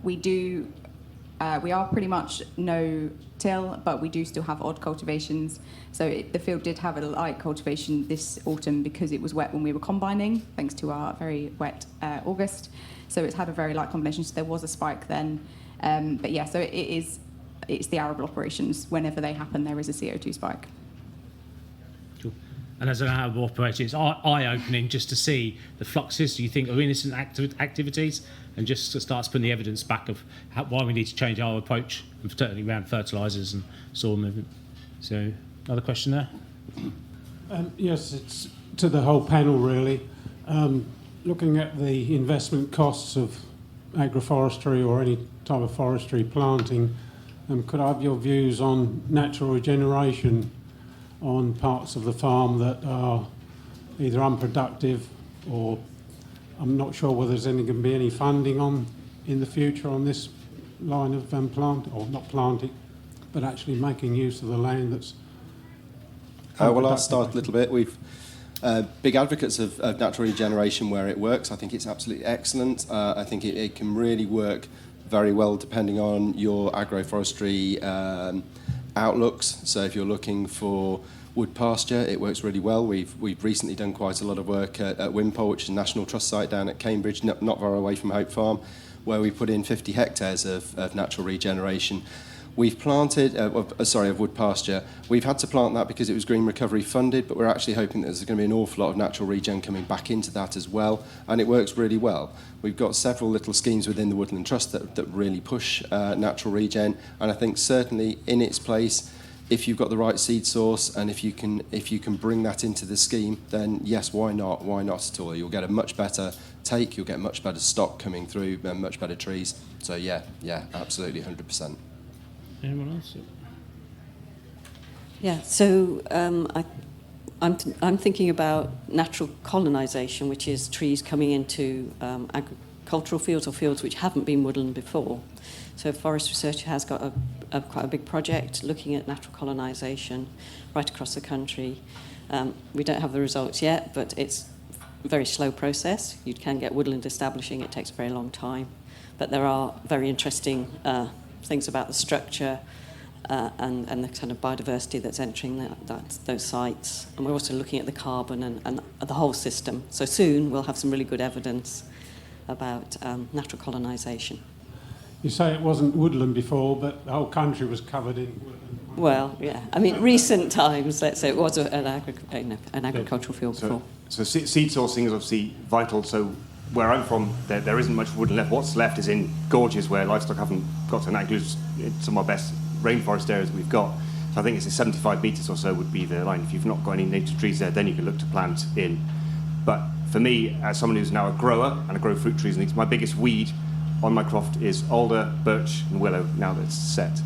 We are pretty much no-till, but we do still have odd cultivations. So the field did have a light cultivation this autumn because it was wet when we were combining, thanks to our very wet August. So it's had a very light combination, so there was a spike then. But yeah, so it's the arable operations. Whenever they happen, there is a CO2 spike.
Cool. And as an arable operator, it's eye-opening just to see the fluxes you think are innocent activities, and just starts putting the evidence back of why we need to change our approach, and particularly around fertilisers and soil movement. So, another question there?
Yes, it's to the whole panel really. Looking at the investment costs of agroforestry or any type of forestry planting, could I have your views on natural regeneration on parts of the farm that are either unproductive, or I'm not sure whether there's going to be any funding in the future on this line of not planting, but actually making use of the land that's
well, I'll start a little bit. We've big advocates of natural regeneration where it works. I think it's absolutely excellent. I think it can really work very well depending on your agroforestry outlooks. So if you're looking for wood pasture, it works really well. We've recently done quite a lot of work at Wimpole, which is a National Trust site down at Cambridge, not very away from Hope Farm, where we put in 50 hectares of natural regeneration. We've planted, of wood pasture. We've had to plant that because it was green recovery funded, but we're actually hoping that there's going to be an awful lot of natural regen coming back into that as well, and it works really well. We've got several little schemes within the Woodland Trust that really push natural regen, and I think certainly in its place, if you've got the right seed source and if you can bring that into the scheme, then yes, why not? Why not at all? You'll get a much better take, you'll get much better stock coming through, and much better trees. So yeah, absolutely, 100%.
Anyone else?
Yeah, so I'm thinking about natural colonisation, which is trees coming into agricultural fields or fields which haven't been woodland before. So Forest Research has got quite a big project looking at natural colonisation right across the country. We don't have the results yet, but it's a very slow process. You can get woodland establishing, it takes a very long time. But there are very interesting things about the structure and the kind of biodiversity that's entering those sites. And we're also looking at the carbon and the whole system. So soon we'll have some really good evidence about natural colonisation.
You say it wasn't woodland before, but the whole country was covered in woodland.
Well, yeah. I mean, recent times, let's say it was an agricultural field before.
So seed sourcing is obviously vital. So where I'm from, there isn't much woodland left. What's left is in gorges where livestock haven't got to, and that includes some of our best rainforest areas that we've got. So I think it's 75 metres or so would be the line. If you've not got any native trees there, then you can look to plant in. But for me, as someone who's now a grower and I grow fruit trees, and my biggest weed on my croft is alder, birch and willow now that it's set.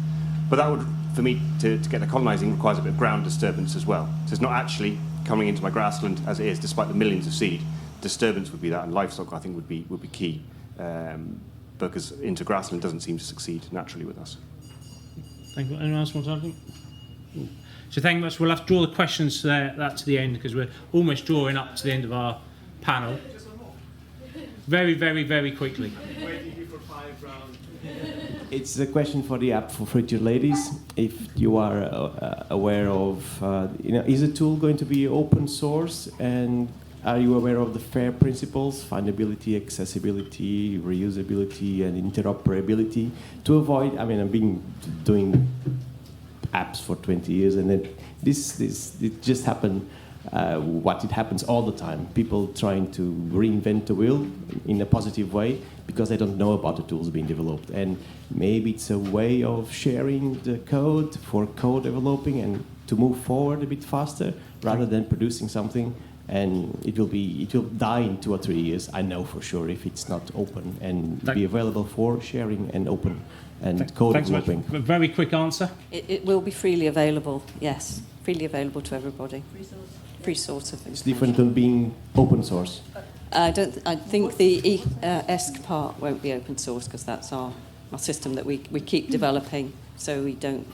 But that would, for me, to get the colonising requires a bit of ground disturbance as well. So it's not actually coming into my grassland as it is, despite the millions of seed. Disturbance would be that, and livestock I think would be key, because into grassland doesn't seem to succeed naturally with us.
Thank you. Anyone else want something? So thank you much. We'll have to draw the questions to the end because we're almost drawing up to the end of our panel. Very, very, very quickly.
It's a question for the app for future ladies. If you are aware of, is the tool going to be open source, and are you aware of the FAIR principles, findability, accessibility, reusability, and interoperability, to avoid? I mean, I've been doing apps for 20 years, and then it just happened. It happens all the time. People trying to reinvent the wheel in a positive way because they don't know about the tools being developed. And maybe it's a way of sharing the code for co-developing and to move forward a bit faster rather than producing something. And it will die in 2 or 3 years, I know for sure, if it's not open and be available for sharing and open and code developing.
A very quick answer.
It will be freely available, yes. Freely available to everybody. Free source of information.
It's different than being open source.
I think the ESC part won't be open source because that's our system that we keep developing, so we don't.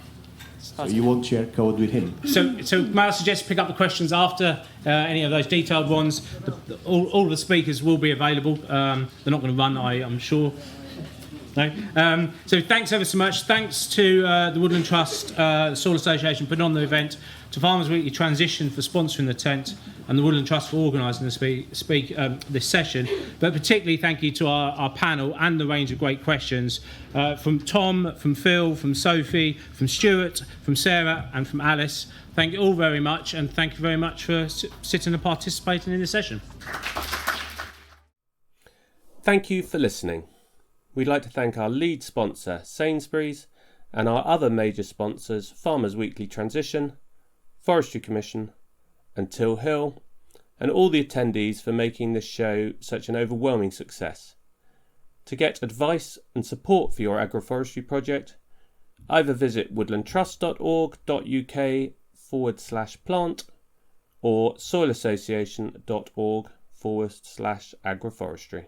So you won't share code with him.
So may I suggest pick up the questions after any of those detailed ones? All the speakers will be available. They're not going to run, I'm sure. No. So thanks ever so much. Thanks to the Woodland Trust, the Soil Association putting on the event, to Farmers Weekly Transition for sponsoring the tent, and the Woodland Trust for organising this session. But particularly thank you to our panel and the range of great questions from Tom, from Phil, from Sophie, from Stuart, from Sarah and from Alice. Thank you all very much, and thank you very much for sitting and participating in the session.
Thank you for listening. We'd like to thank our lead sponsor, Sainsbury's, and our other major sponsors, Farmers Weekly Transition, Forestry Commission, and Till Hill, and all the attendees for making this show such an overwhelming success. To get advice and support for your agroforestry project, either visit woodlandtrust.org.uk/plant or soilassociation.org/agroforestry.